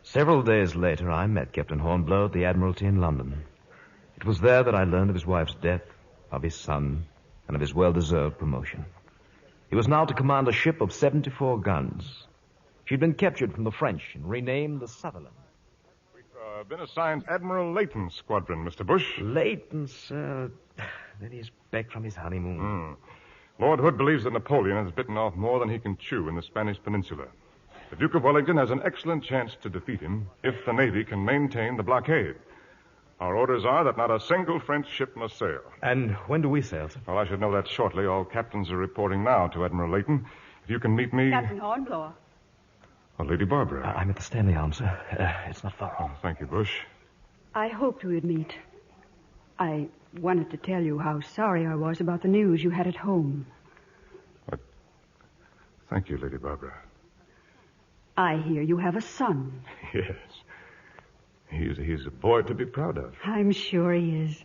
Speaker 3: Several days later, I met Captain Hornblower at the Admiralty in London. It was there that I learned of his wife's death, of his son, and of his well-deserved promotion. He was now to command a ship of 74 guns. She'd been captured from the French and renamed the Sutherland.
Speaker 4: We've been assigned Admiral Layton's squadron, Mr. Bush.
Speaker 3: Layton, sir. Then he's back from his honeymoon.
Speaker 4: Lord Hood believes that Napoleon has bitten off more than he can chew in the Spanish peninsula. The Duke of Wellington has an excellent chance to defeat him if the Navy can maintain the blockade. Our orders are that not a single French ship must sail.
Speaker 3: And when do we sail, sir?
Speaker 4: Well, I should know that shortly. All captains are reporting now to Admiral Layton. If you can meet me...
Speaker 11: Captain Hornblower.
Speaker 4: Oh, Lady Barbara.
Speaker 3: I'm at the Stanley Arms, sir. It's not far off.
Speaker 4: Oh, thank you, Bush.
Speaker 11: I hoped we would meet. I wanted to tell you how sorry I was about the news you had at home.
Speaker 4: Thank you, Lady Barbara.
Speaker 11: I hear you have a son.
Speaker 4: Yes. He's a boy to be proud of.
Speaker 11: I'm sure he is.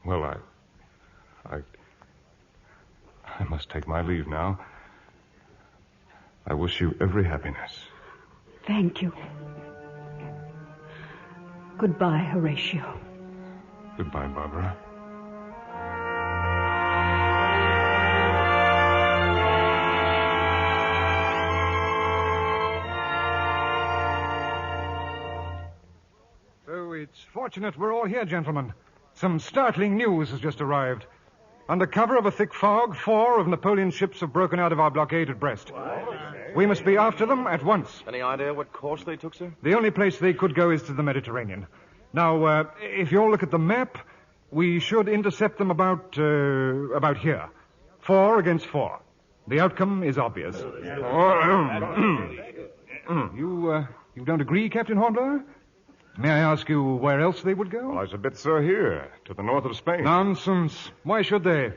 Speaker 4: Well, I must take my leave now. I wish you every happiness.
Speaker 11: Thank you. Goodbye, Horatio.
Speaker 4: Goodbye, Barbara.
Speaker 15: So it's fortunate we're all here, gentlemen. Some startling news has just arrived. Under cover of a thick fog, 4 of Napoleon's ships have broken out of our blockade at Brest. We must be after them at once.
Speaker 18: Any idea what course they took, sir?
Speaker 15: The only place they could go is to the Mediterranean. Now, if you all look at the map, we should intercept them about here. 4 against 4. The outcome is obvious. You don't agree, Captain Hornblower? May I ask you where else they would go?
Speaker 4: Well, I submit, sir, here, to the north of Spain.
Speaker 15: Nonsense. Why should they?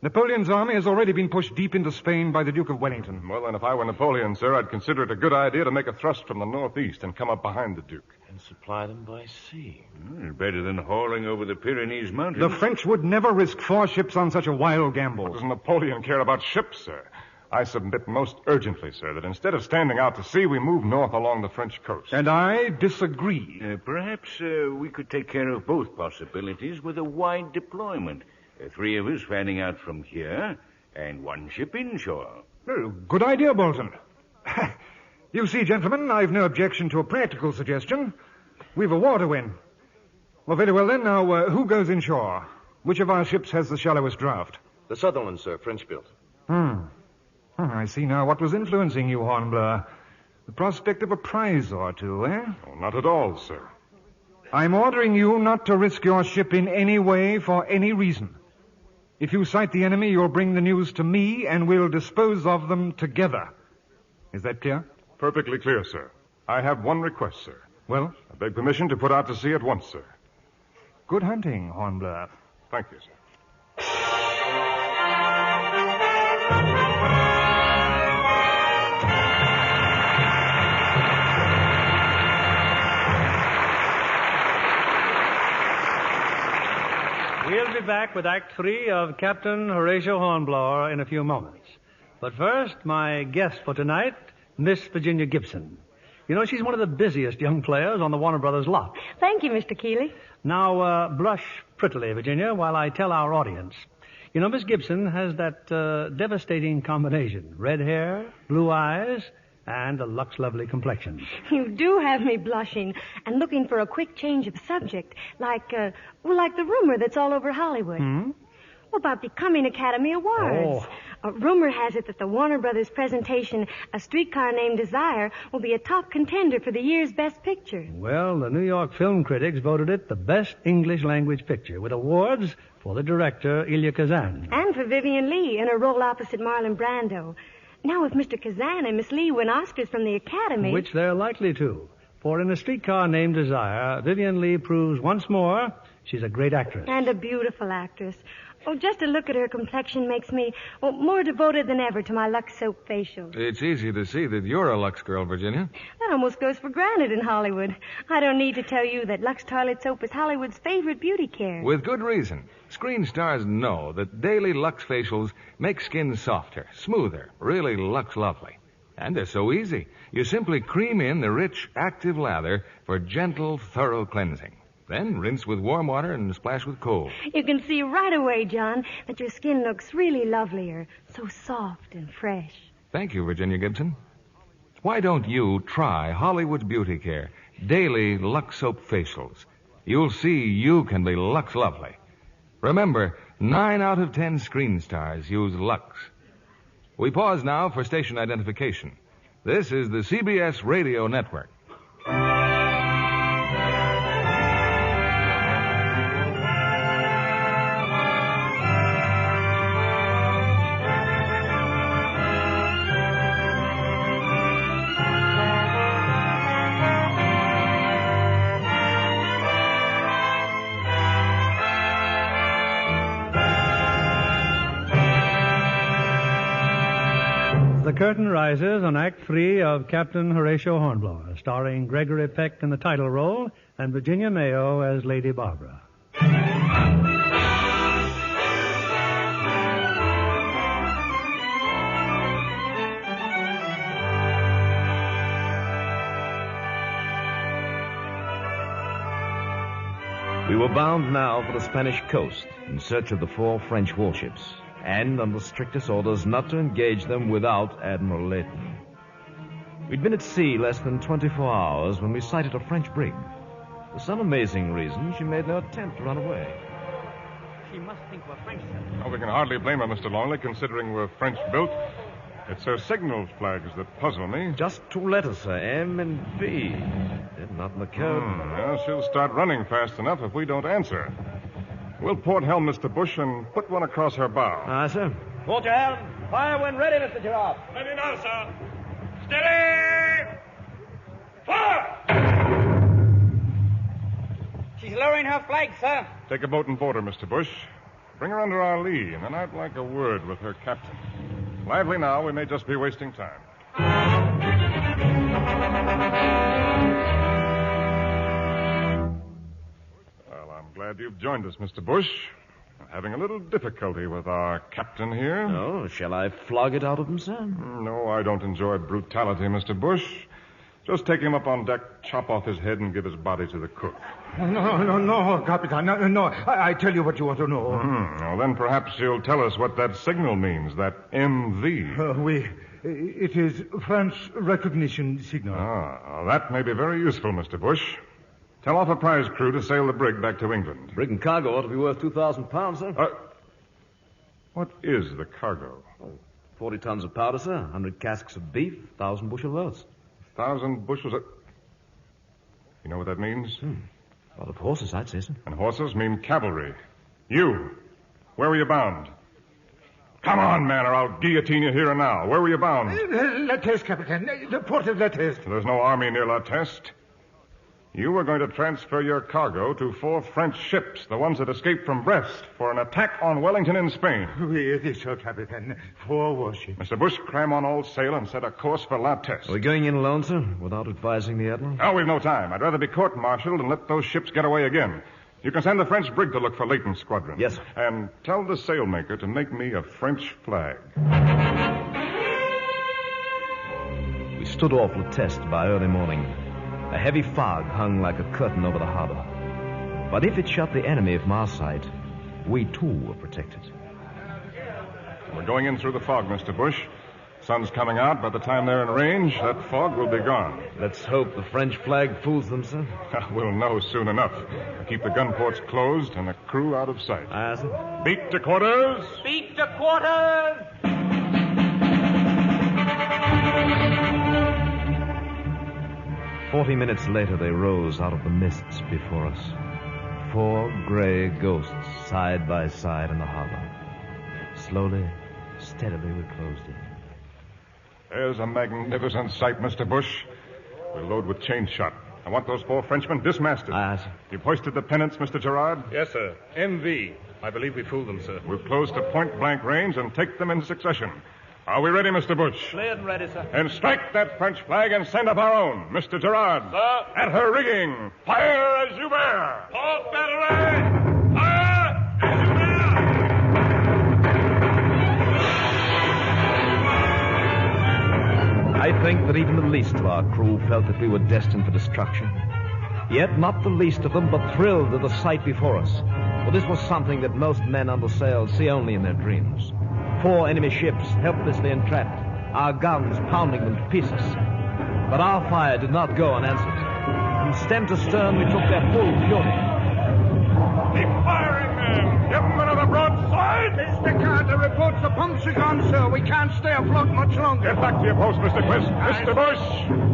Speaker 15: Napoleon's army has already been pushed deep into Spain by the Duke of Wellington.
Speaker 4: Well, then, if I were Napoleon, sir, I'd consider it a good idea to make a thrust from the northeast and come up behind the Duke.
Speaker 18: And supply them by sea.
Speaker 19: Better than hauling over the Pyrenees Mountains.
Speaker 15: The French would never risk 4 ships on such a wild gamble.
Speaker 4: What does Napoleon care about ships, sir? I submit most urgently, sir, that instead of standing out to sea, we move north along the French coast.
Speaker 15: And I disagree.
Speaker 19: Perhaps we could take care of both possibilities with a wide deployment. 3 of us fanning out from here, and 1 ship inshore.
Speaker 15: Good idea, Bolton. You see, gentlemen, I've no objection to a practical suggestion. We've a war to win. Well, very well then. Now, who goes inshore? Which of our ships has the shallowest draft?
Speaker 18: The southern one, sir, French-built.
Speaker 15: I see now what was influencing you, Hornblower. The prospect of a prize or two, eh?
Speaker 4: Oh, not at all, sir.
Speaker 15: I'm ordering you not to risk your ship in any way for any reason. If you sight the enemy, you'll bring the news to me, and we'll dispose of them together. Is that clear?
Speaker 4: Perfectly clear, sir. I have one request, sir.
Speaker 15: Well?
Speaker 4: I beg permission to put out to sea at once, sir.
Speaker 15: Good hunting, Hornblower.
Speaker 4: Thank you, sir.
Speaker 2: We'll be back with Act 3 of Captain Horatio Hornblower in a few moments. But first, my guest for tonight, Miss Virginia Gibson. You know, she's one of the busiest young players on the Warner Brothers lot.
Speaker 20: Thank you, Mr. Keeley.
Speaker 2: Now, blush prettily, Virginia, while I tell our audience. You know, Miss Gibson has that devastating combination. Red hair, blue eyes, and a Lux Lovely complexion.
Speaker 20: You do have me blushing and looking for a quick change of subject, like the rumor that's all over Hollywood. About the coming Academy Awards. Rumor has it that the Warner Brothers presentation, A Streetcar Named Desire, will be a top contender for the year's Best Picture.
Speaker 2: Well, the New York film critics voted it the best English language picture, with awards for the director, Elia Kazan.
Speaker 20: And for Vivian Leigh in her role opposite Marlon Brando. Now, if Mr. Kazan and Miss Leigh win Oscars from the Academy...
Speaker 2: Which they're likely to. For in A Streetcar Named Desire, Vivian Leigh proves once more she's a great actress.
Speaker 20: And a beautiful actress. Oh, just to look at her complexion makes me more devoted than ever to my Lux soap facials.
Speaker 1: It's easy to see that you're a Lux girl, Virginia.
Speaker 20: That almost goes for granted in Hollywood. I don't need to tell you that Lux toilet soap is Hollywood's favorite beauty care.
Speaker 1: With good reason. Screen stars know that daily Lux facials make skin softer, smoother, really Lux Lovely. And they're so easy. You simply cream in the rich, active lather for gentle, thorough cleansing. Then rinse with warm water and splash with cold.
Speaker 20: You can see right away, John, that your skin looks really lovelier, so soft and fresh.
Speaker 1: Thank you, Virginia Gibson. Why don't you try Hollywood's Beauty Care, daily Lux soap facials? You'll see you can be Lux Lovely. Remember, 9 out of 10 screen stars use Lux. We pause now for station identification. This is the CBS Radio Network.
Speaker 2: curtain rises on Act 3 of Captain Horatio Hornblower, starring Gregory Peck in the title role and Virginia Mayo as Lady Barbara.
Speaker 3: We were bound now for the Spanish coast in search of the 4 French warships, and under strictest orders not to engage them without Admiral Layton. We'd been at sea less than 24 hours when we sighted a French brig. For some amazing reason, she made no attempt to run away.
Speaker 9: She must think we're French, sir.
Speaker 4: Well, we can hardly blame her, Mr. Longley, considering we're French-built. It's her signal flags that puzzle me.
Speaker 3: Just 2 letters, sir, M and B. Not in the code.
Speaker 4: Well, she'll start running fast enough if we don't answer. We'll port helm, Mr. Bush, and put one across her bow.
Speaker 3: Aye, sir.
Speaker 5: Port your helm. Fire when ready, Mr. Girard.
Speaker 6: Ready now, sir. Steady! Fire!
Speaker 9: She's lowering her flag, sir.
Speaker 4: Take a boat and board her, Mr. Bush. Bring her under our lee, and then I'd like a word with her captain. Lively now, we may just be wasting time. Well, I'm glad you've joined us, Mr. Bush. I'm having a little difficulty with our captain here.
Speaker 3: Oh, shall I flog it out of him, sir?
Speaker 4: No, I don't enjoy brutality, Mr. Bush. Just take him up on deck, chop off his head, and give his body to the cook.
Speaker 8: No, Capitan. No. I tell you what you want to know.
Speaker 4: Well, then perhaps you'll tell us what that signal means, that MV.
Speaker 8: It is French recognition signal.
Speaker 4: Well, that may be very useful, Mr. Bush. Tell off a prize crew to sail the brig back to England.
Speaker 3: Brig and cargo ought to be worth 2,000 pounds, sir.
Speaker 4: What is the cargo?
Speaker 3: 40 tons of powder, sir. 100 casks of beef, 1,000 bushel of oats.
Speaker 4: 1,000 bushels of... You know what that means?
Speaker 3: A lot of horses, I'd say, sir.
Speaker 4: And horses mean cavalry. You, where were you bound? Come on, man, or I'll guillotine you here and now. Where were you bound?
Speaker 8: La Teste, Capitan. The port of La Teste.
Speaker 4: There's no army near La Teste. You were going to transfer your cargo to 4 French ships, the ones that escaped from Brest, for an attack on Wellington in Spain.
Speaker 8: Oui, it is so, Capitan. 4 warships.
Speaker 4: Mr. Bush, cram on all sail and set a course for La Teste.
Speaker 3: Are we going in alone, sir, without advising the Admiral?
Speaker 4: No, we've no time. I'd rather be court-martialed and let those ships get away again. You can send the French brig to look for Layton's squadron.
Speaker 3: Yes, sir.
Speaker 4: And tell the sailmaker to make me a French flag.
Speaker 3: We stood off La Teste by early morning. A heavy fog hung like a curtain over the harbor. But if it shut the enemy from our sight, we too were protected.
Speaker 4: We're going in through the fog, Mr. Bush. Sun's coming out. By the time they're in range, that fog will be gone.
Speaker 3: Let's hope the French flag fools them, sir.
Speaker 4: We'll know soon enough. Keep the gun ports closed and the crew out of sight.
Speaker 3: Aye, sir.
Speaker 4: Beat to quarters!
Speaker 5: Beat to quarters!
Speaker 3: 40 minutes later, they rose out of the mists before us. 4 gray ghosts side by side in the harbor. Slowly, steadily, we closed in.
Speaker 4: There's a magnificent sight, Mr. Bush. We'll load with chain shot. I want those 4 Frenchmen dismasted.
Speaker 3: Aye, sir.
Speaker 4: You've hoisted the pennants, Mr. Gerard?
Speaker 6: Yes, sir. MV. I believe we fooled them, sir.
Speaker 4: We'll close to point-blank range and take them in succession. Are we ready, Mr. Bush?
Speaker 5: Cleared and ready, sir.
Speaker 4: And strike that French flag and send up our own. Mr. Gerard.
Speaker 5: Sir.
Speaker 4: At her rigging. Fire as you bear.
Speaker 6: Port battery! Fire as you bear!
Speaker 3: I think that even the least of our crew felt that we were destined for destruction. Yet not the least of them but thrilled at the sight before us. For this was something that most men under sail see only in their dreams. 4 enemy ships helplessly entrapped, our guns pounding them to pieces. But our fire did not go unanswered. From stem to stern, we took their full fury.
Speaker 4: Keep firing, men! Give them another broadside!
Speaker 8: Mr. Carter reports the pumps are gone, sir. We can't stay afloat much longer.
Speaker 4: Get back to your post, Mr. Quist. Mr. Bush!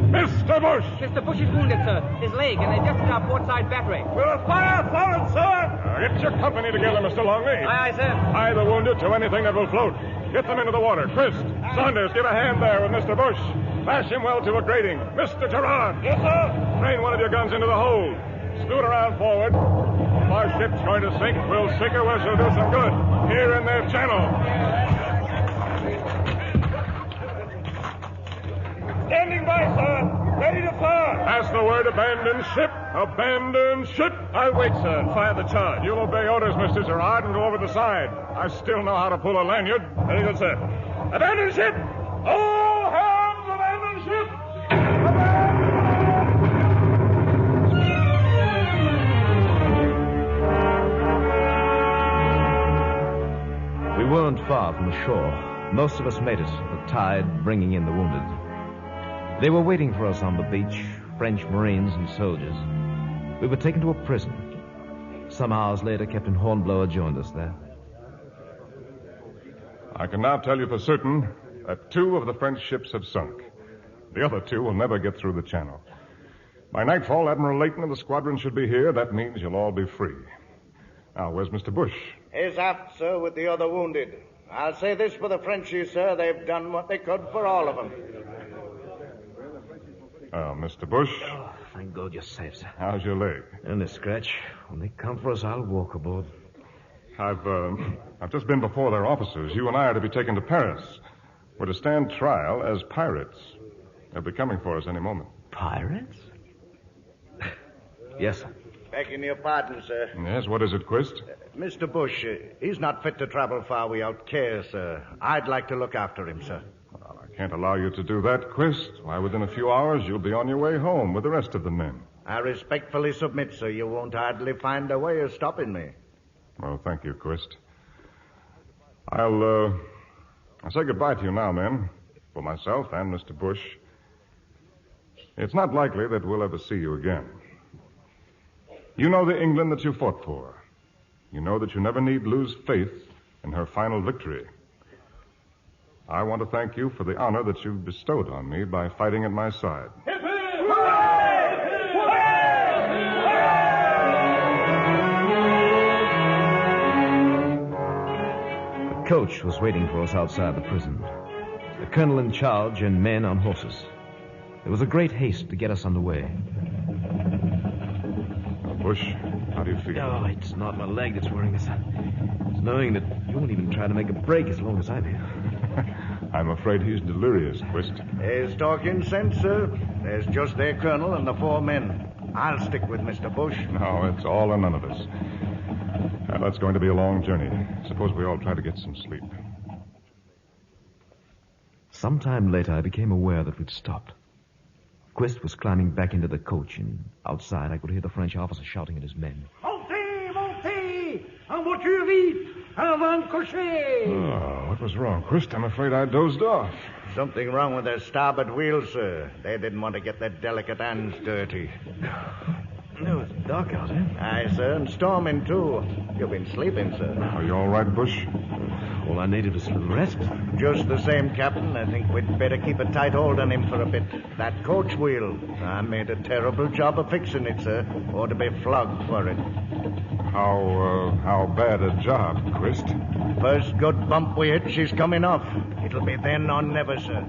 Speaker 4: Mr. Bush!
Speaker 9: Mr. Bush is wounded, sir. His leg, and they just hit our port side battery.
Speaker 4: We'll fire forward, sir! Get your company together, Mr. Longley.
Speaker 9: Aye, sir.
Speaker 4: Tie the wounded to anything that will float. Get them into the water. Quist, Saunders, give a hand there with Mr. Bush. Lash him well to a grating. Mr. Gerard. Yes, sir. Train one of your guns into the hold. Scoot around forward. If our ship's going to sink, we'll sink her where she'll do some good. Here in their channel.
Speaker 6: Standing by, sir. Ready to fire.
Speaker 4: Pass the word, abandon ship. Abandon ship.
Speaker 6: I'll wait, sir, and fire the charge.
Speaker 4: You'll obey orders, Mr. Gerard, and go over the side. I still know how to pull a lanyard.
Speaker 6: Very good, sir. Abandon ship! All hands abandon ship!
Speaker 3: We weren't far from the shore. Most of us made it, the tide bringing in the wounded. They were waiting for us on the beach, French Marines and soldiers. We were taken to a prison. Some hours later, Captain Hornblower joined us there.
Speaker 4: I can now tell you for certain that 2 of the French ships have sunk. The other 2 will never get through the channel. By nightfall, Admiral Layton and the squadron should be here. That means you'll all be free. Now, where's Mr. Bush?
Speaker 14: He's aft, sir, with the other wounded. I'll say this for the Frenchies, sir. They've done what they could for all of them.
Speaker 4: Mr. Bush?
Speaker 3: Oh, thank God you're safe, sir.
Speaker 4: How's your leg?
Speaker 3: And a scratch. When they come for us, I'll walk aboard.
Speaker 4: I've just been before their officers. You and I are to be taken to Paris. We're to stand trial as pirates. They'll be coming for us any moment.
Speaker 3: Pirates? Yes, sir.
Speaker 14: Begging your pardon, sir.
Speaker 4: Yes, what is it, Quist?
Speaker 14: Mr. Bush, he's not fit to travel far without care, sir. I'd like to look after him, sir.
Speaker 4: Well, I can't allow you to do that, Quist. Why, within a few hours, you'll be on your way home with the rest of the men.
Speaker 14: I respectfully submit, sir. You won't hardly find a way of stopping me.
Speaker 4: Well, thank you, Quist. I'll say goodbye to you now, men. For myself and Mr. Bush. It's not likely that we'll ever see you again. You know the England that you fought for. You know that you never need lose faith in her final victory. I want to thank you for the honor that you've bestowed on me by fighting at my side.
Speaker 3: The coach was waiting for us outside the prison. The colonel in charge and men on horses. There was a great haste to get us underway.
Speaker 4: Bush, how do you feel?
Speaker 3: Oh, it's not my leg that's worrying us. It's knowing that you won't even try to make a break as long as I'm here.
Speaker 4: I'm afraid he's delirious, Quist.
Speaker 14: He's talking sense, sir. There's just their colonel and the 4 men. I'll stick with Mr. Bush.
Speaker 4: No, it's all or none of us. Well, that's going to be a long journey. Suppose we all try to get some sleep.
Speaker 3: Sometime later, I became aware that we'd stopped. Quist was climbing back into the coach, and outside I could hear the French officer shouting at his men.
Speaker 5: Montez, montez! En voiture vite! Avant cocher!
Speaker 4: Oh, what was wrong, Quist? I'm afraid I dozed off.
Speaker 14: Something wrong with their starboard wheel, sir. They didn't want to get their delicate hands dirty.
Speaker 3: No, it's dark out, eh?
Speaker 14: Aye, sir, and storming, too. You've been sleeping, sir.
Speaker 4: Are you all right, Bush?
Speaker 3: All I needed was a little rest.
Speaker 14: Just the same, Captain. I think we'd better keep a tight hold on him for a bit. That coach wheel. I made a terrible job of fixing it, sir. Ought to be flogged for it.
Speaker 4: How bad a job, Quist?
Speaker 14: First good bump we hit, she's coming off. It'll be then or never, sir.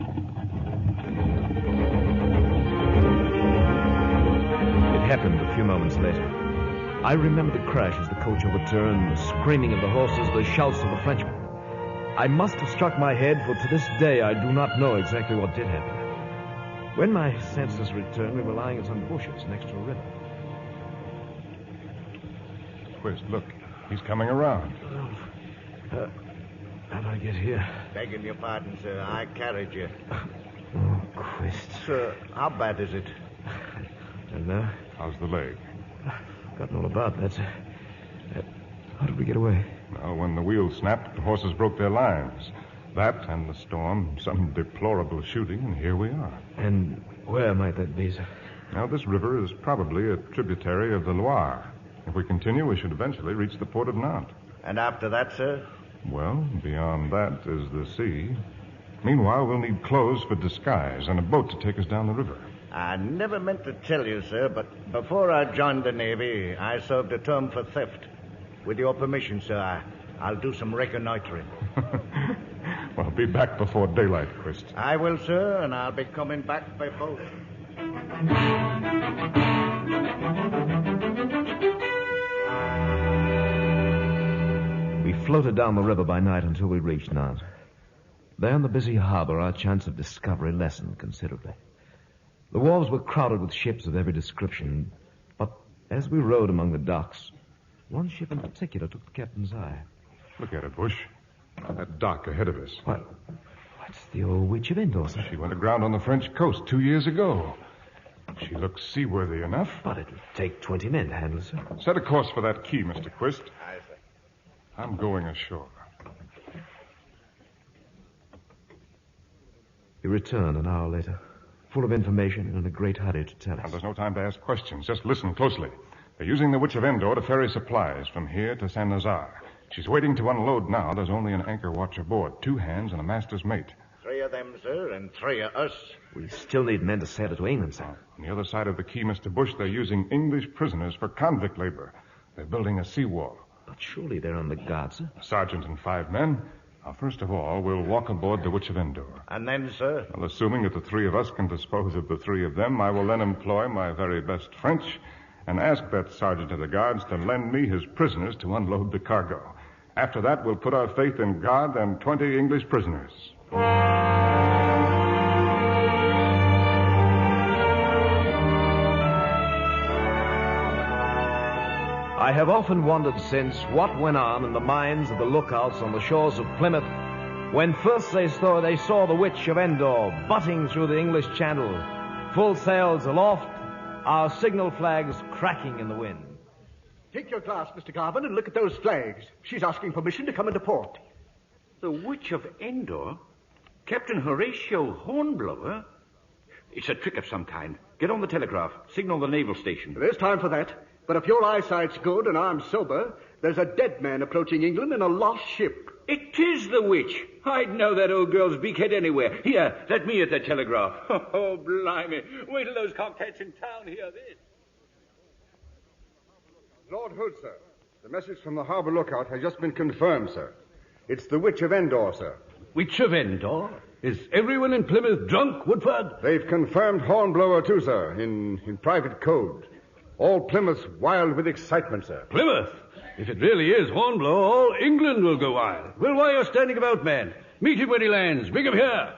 Speaker 3: It happened a few moments later. I remember the crash as the coach overturned, the screaming of the horses, the shouts of the Frenchmen. I must have struck my head, for to this day I do not know exactly what did happen. When my senses returned, we were lying in some bushes next to a river.
Speaker 4: Quist, look. He's coming around.
Speaker 3: How do I get here?
Speaker 14: Begging your pardon, sir. I carried you.
Speaker 3: Oh, Quist.
Speaker 14: Sir, how bad is it?
Speaker 3: I don't know.
Speaker 4: How's the leg?
Speaker 3: I've forgotten all about that, sir. How did we get away?
Speaker 4: Well, when the wheel snapped, the horses broke their lines. That and the storm, some deplorable shooting, and here we are.
Speaker 3: And where might that be, sir?
Speaker 4: Now, this river is probably a tributary of the Loire. If we continue, we should eventually reach the port of Nantes.
Speaker 14: And after that, sir?
Speaker 4: Well, beyond that is the sea. Meanwhile, we'll need clothes for disguise and a boat to take us down the river.
Speaker 14: I never meant to tell you, sir, but before I joined the Navy, I served a term for theft. With your permission, sir, I'll do some reconnoitering.
Speaker 4: Well, be back before daylight, Quist.
Speaker 14: I will, sir, and I'll be coming back by boat.
Speaker 3: We floated down the river by night until we reached Nantes. There in the busy harbor, our chance of discovery lessened considerably. The wharves were crowded with ships of every description, but as we rode among the docks, one ship in particular took the captain's eye.
Speaker 4: Look at it, Bush. That dock ahead of us.
Speaker 3: What? What's the old Witch of Endor, sir?
Speaker 4: She went aground on the French coast 2 years ago. She looks seaworthy enough.
Speaker 3: But it'll take 20 men to handle her, sir.
Speaker 4: Set a course for that key, Mr. Quist. Aye, sir. I'm going ashore.
Speaker 3: He returned an hour later, full of information and in a great hurry to tell us.
Speaker 4: Now, there's no time to ask questions. Just listen closely. They're using the Witch of Endor to ferry supplies from here to San Lazar. She's waiting to unload now. There's only an anchor watch aboard, 2 hands and a master's mate.
Speaker 14: 3 of them, sir, and 3 of us.
Speaker 3: We still need men to sail her to England, sir.
Speaker 4: On the other side of the quay, Mr. Bush, they're using English prisoners for convict labor. They're building a seawall.
Speaker 3: But surely they're on the guard, sir.
Speaker 4: A sergeant and 5 men. Now, first of all, we'll walk aboard the Witch of Endor.
Speaker 14: And then, sir?
Speaker 4: Well, assuming that the 3 of us can dispose of the 3 of them, I will then employ my very best French and ask that sergeant of the guards to lend me his prisoners to unload the cargo. After that, we'll put our faith in God and 20 English prisoners.
Speaker 3: I have often wondered since what went on in the minds of the lookouts on the shores of Plymouth when first they saw the Witch of Endor butting through the English Channel, full sails aloft, our signal flags cracking in the wind.
Speaker 21: Take your glass, Mr. Garvin, and look at those flags. She's asking permission to come into port.
Speaker 19: The Witch of Endor? Captain Horatio Hornblower? It's a trick of some kind. Get on the telegraph. Signal the naval station.
Speaker 21: There's time for that. But if your eyesight's good and I'm sober, there's a dead man approaching England in a lost ship.
Speaker 19: It is the witch. I'd know that old girl's beakhead anywhere. Here, let me at the telegraph. Oh, blimey. Wait till those cockheads in town hear this.
Speaker 22: Lord Hood, sir. The message from the harbour lookout has just been confirmed, sir. It's the Witch of Endor, sir.
Speaker 23: Witch of Endor? Is everyone in Plymouth drunk, Woodford?
Speaker 22: They've confirmed Hornblower, too, sir, in private code. All Plymouth's wild with excitement, sir.
Speaker 23: Plymouth? If it really is Hornblower, all England will go wild. Well, why are you standing about, man? Meet him when he lands. Bring him here.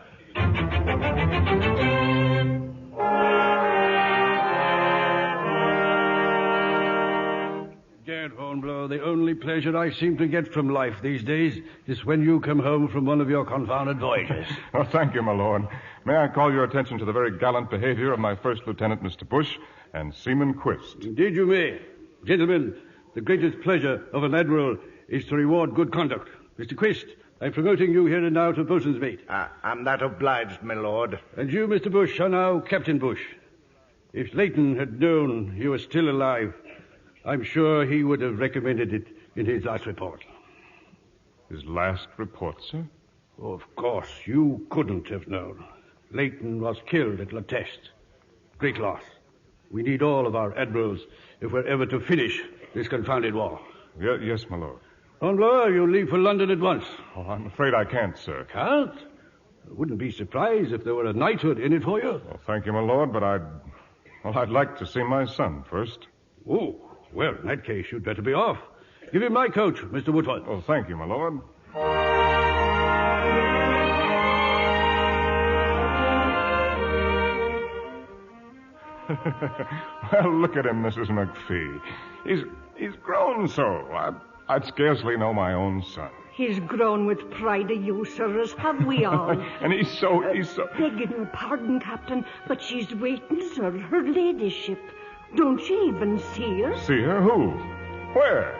Speaker 23: Gad Hornblower, the only pleasure I seem to get from life these days is when you come home from one of your confounded voyages.
Speaker 4: Oh, thank you, my lord. May I call your attention to the very gallant behavior of my first lieutenant, Mr. Bush, and Seaman Quist.
Speaker 23: Indeed you may. Gentlemen, the greatest pleasure of an admiral is to reward good conduct. Mr. Quist, I'm promoting you here and now to boatswain's mate.
Speaker 14: I'm that obliged, my lord.
Speaker 23: And you, Mr. Bush, are now Captain Bush. If Leighton had known you were still alive, I'm sure he would have recommended it in his last report.
Speaker 4: His last report, sir?
Speaker 23: Oh, of course, you couldn't have known. Leighton was killed at La Teste. Great loss. We need all of our admirals if we're ever to finish this confounded war.
Speaker 4: Yes, my lord.
Speaker 23: Hornblower, you leave for London at once.
Speaker 4: Oh, I'm afraid I can't, sir.
Speaker 23: Can't? I wouldn't be surprised if there were a knighthood in it for you.
Speaker 4: Well, thank you, my lord, but I'd like to see my son first.
Speaker 23: Oh, well, in that case, you'd better be off. Give him my coach, Mr. Woodford.
Speaker 4: Oh, thank you, my lord. Well, look at him, Mrs. McPhee. He's grown so. I'd scarcely know my own son.
Speaker 16: He's grown with pride of you, sir, as have we all.
Speaker 4: And he's so...
Speaker 16: Begging your pardon, Captain, but she's waiting, sir, her ladyship. Don't you even see her?
Speaker 4: See her? Who? Where?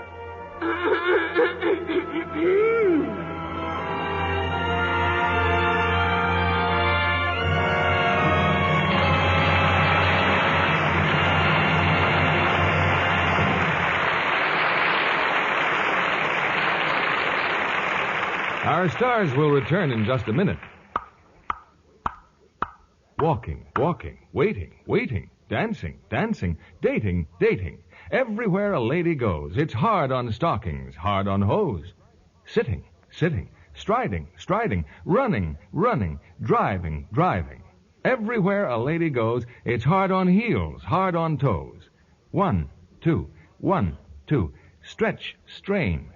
Speaker 1: Our stars will return in just a minute. Walking, waiting, dancing, dating. Everywhere a lady goes, it's hard on stockings, hard on hose. Sitting, striding, running, driving. Everywhere a lady goes, it's hard on heels, hard on toes. 1, 2, 1, 2. Stretch, strain.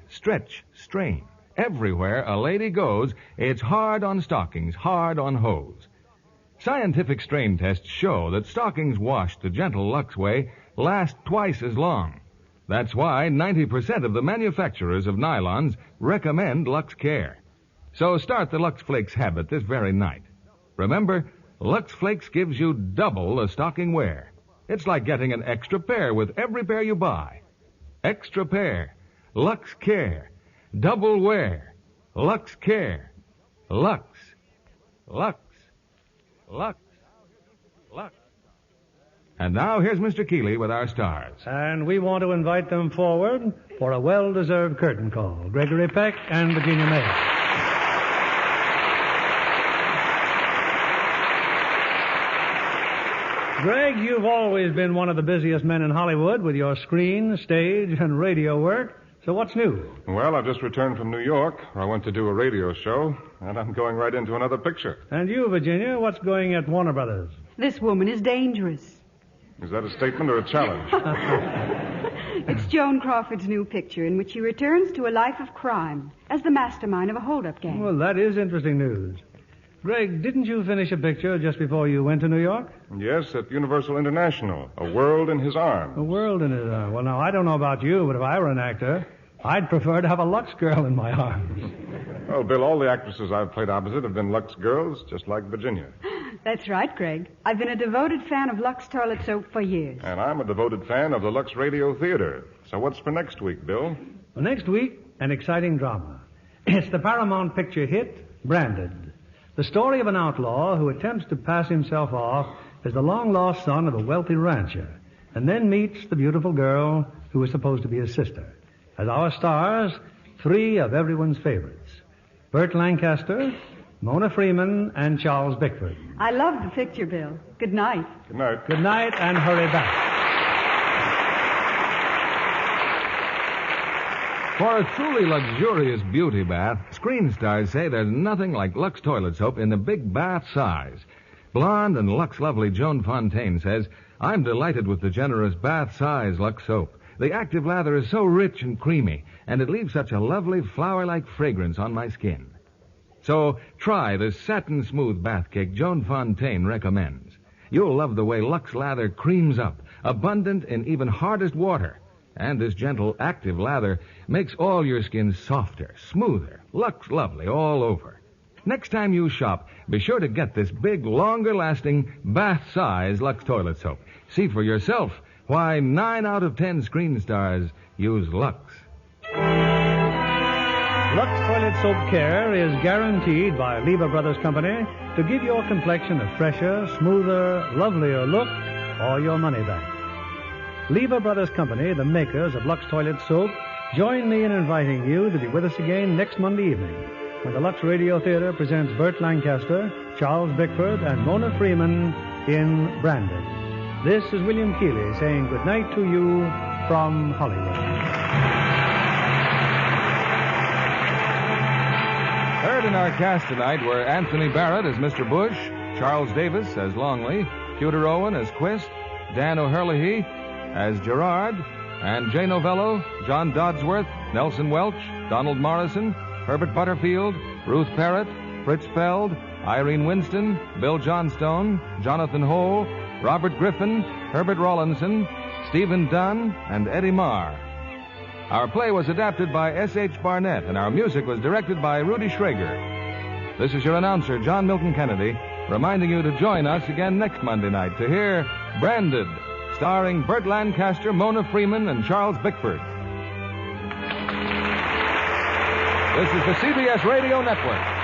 Speaker 1: Everywhere a lady goes, it's hard on stockings, hard on hose. Scientific strain tests show that stockings washed the gentle Lux way last twice as long. That's why 90% of the manufacturers of nylons recommend Lux Care. So start the Lux Flakes habit this very night. Remember, Lux Flakes gives you double the stocking wear. It's like getting an extra pair with every pair you buy. Extra pair. Lux Care. Double wear. Lux Care. Lux. Lux. Lux. Lux. And now here's Mr. Keeley with our stars.
Speaker 2: And we want to invite them forward for a well-deserved curtain call. Gregory Peck and Virginia Mayo. Greg, you've always been one of the busiest men in Hollywood with your screen, stage, and radio work. So what's new?
Speaker 4: Well, I've just returned from New York, where I went to do a radio show, and I'm going right into another picture.
Speaker 2: And you, Virginia, what's going at Warner Brothers?
Speaker 11: This woman is dangerous.
Speaker 4: Is that a statement or a challenge?
Speaker 11: It's Joan Crawford's new picture in which she returns to a life of crime as the mastermind of a hold-up gang.
Speaker 2: Well, that is interesting news. Greg, didn't you finish a picture just before you went to New York?
Speaker 4: Yes, at Universal International. A World in His Arms.
Speaker 2: A World in His Arms. Well, now, I don't know about you, but if I were an actor, I'd prefer to have a Lux girl in my arms.
Speaker 4: Well, Bill, all the actresses I've played opposite have been Lux girls, just like Virginia.
Speaker 11: That's right, Greg. I've been a devoted fan of Lux toilet soap for years.
Speaker 4: And I'm a devoted fan of the Lux Radio Theater. So what's for next week, Bill?
Speaker 2: Well, next week, an exciting drama. It's the Paramount picture hit, Branded. The story of an outlaw who attempts to pass himself off as the long-lost son of a wealthy rancher, and then meets the beautiful girl who is supposed to be his sister. As our stars, three of everyone's favorites: Burt Lancaster, Mona Freeman, and Charles Bickford.
Speaker 11: I love the picture, Bill. Good night.
Speaker 4: Good night.
Speaker 2: Good night, and hurry back.
Speaker 1: For a truly luxurious beauty bath, screen stars say there's nothing like Lux toilet soap in the big bath size. Blonde and Lux lovely Joan Fontaine says, "I'm delighted with the generous bath size Lux soap. The active lather is so rich and creamy, and it leaves such a lovely flower-like fragrance on my skin." So try the satin-smooth bath cake Joan Fontaine recommends. You'll love the way Lux lather creams up, abundant in even hardest water. And this gentle, active lather makes all your skin softer, smoother, Lux lovely all over. Next time you shop, be sure to get this big, longer-lasting, bath-size Lux toilet soap. See for yourself why 9 out of 10 screen stars use Lux.
Speaker 2: Lux Toilet Soap Care is guaranteed by Lever Brothers Company to give your complexion a fresher, smoother, lovelier look or your money back. Lever Brothers Company, the makers of Lux Toilet Soap, join me in inviting you to be with us again next Monday evening when the Lux Radio Theater presents Burt Lancaster, Charles Bickford, and Mona Freeman in Branded. This is William Keeley saying good night to you from Hollywood.
Speaker 1: Heard in our cast tonight were Anthony Barrett as Mr. Bush, Charles Davis as Longley, Pewter Owen as Quist, Dan O'Herlihy as Gerard, and Jay Novello, John Dodsworth, Nelson Welch, Donald Morrison, Herbert Butterfield, Ruth Parrott, Fritz Feld, Irene Winston, Bill Johnstone, Jonathan Hole, Robert Griffin, Herbert Rawlinson, Stephen Dunn, and Eddie Marr. Our play was adapted by S.H. Barnett, and our music was directed by Rudy Schrager. This is your announcer, John Milton Kennedy, reminding you to join us again next Monday night to hear Branded, starring Burt Lancaster, Mona Freeman, and Charles Bickford. This is the CBS Radio Network.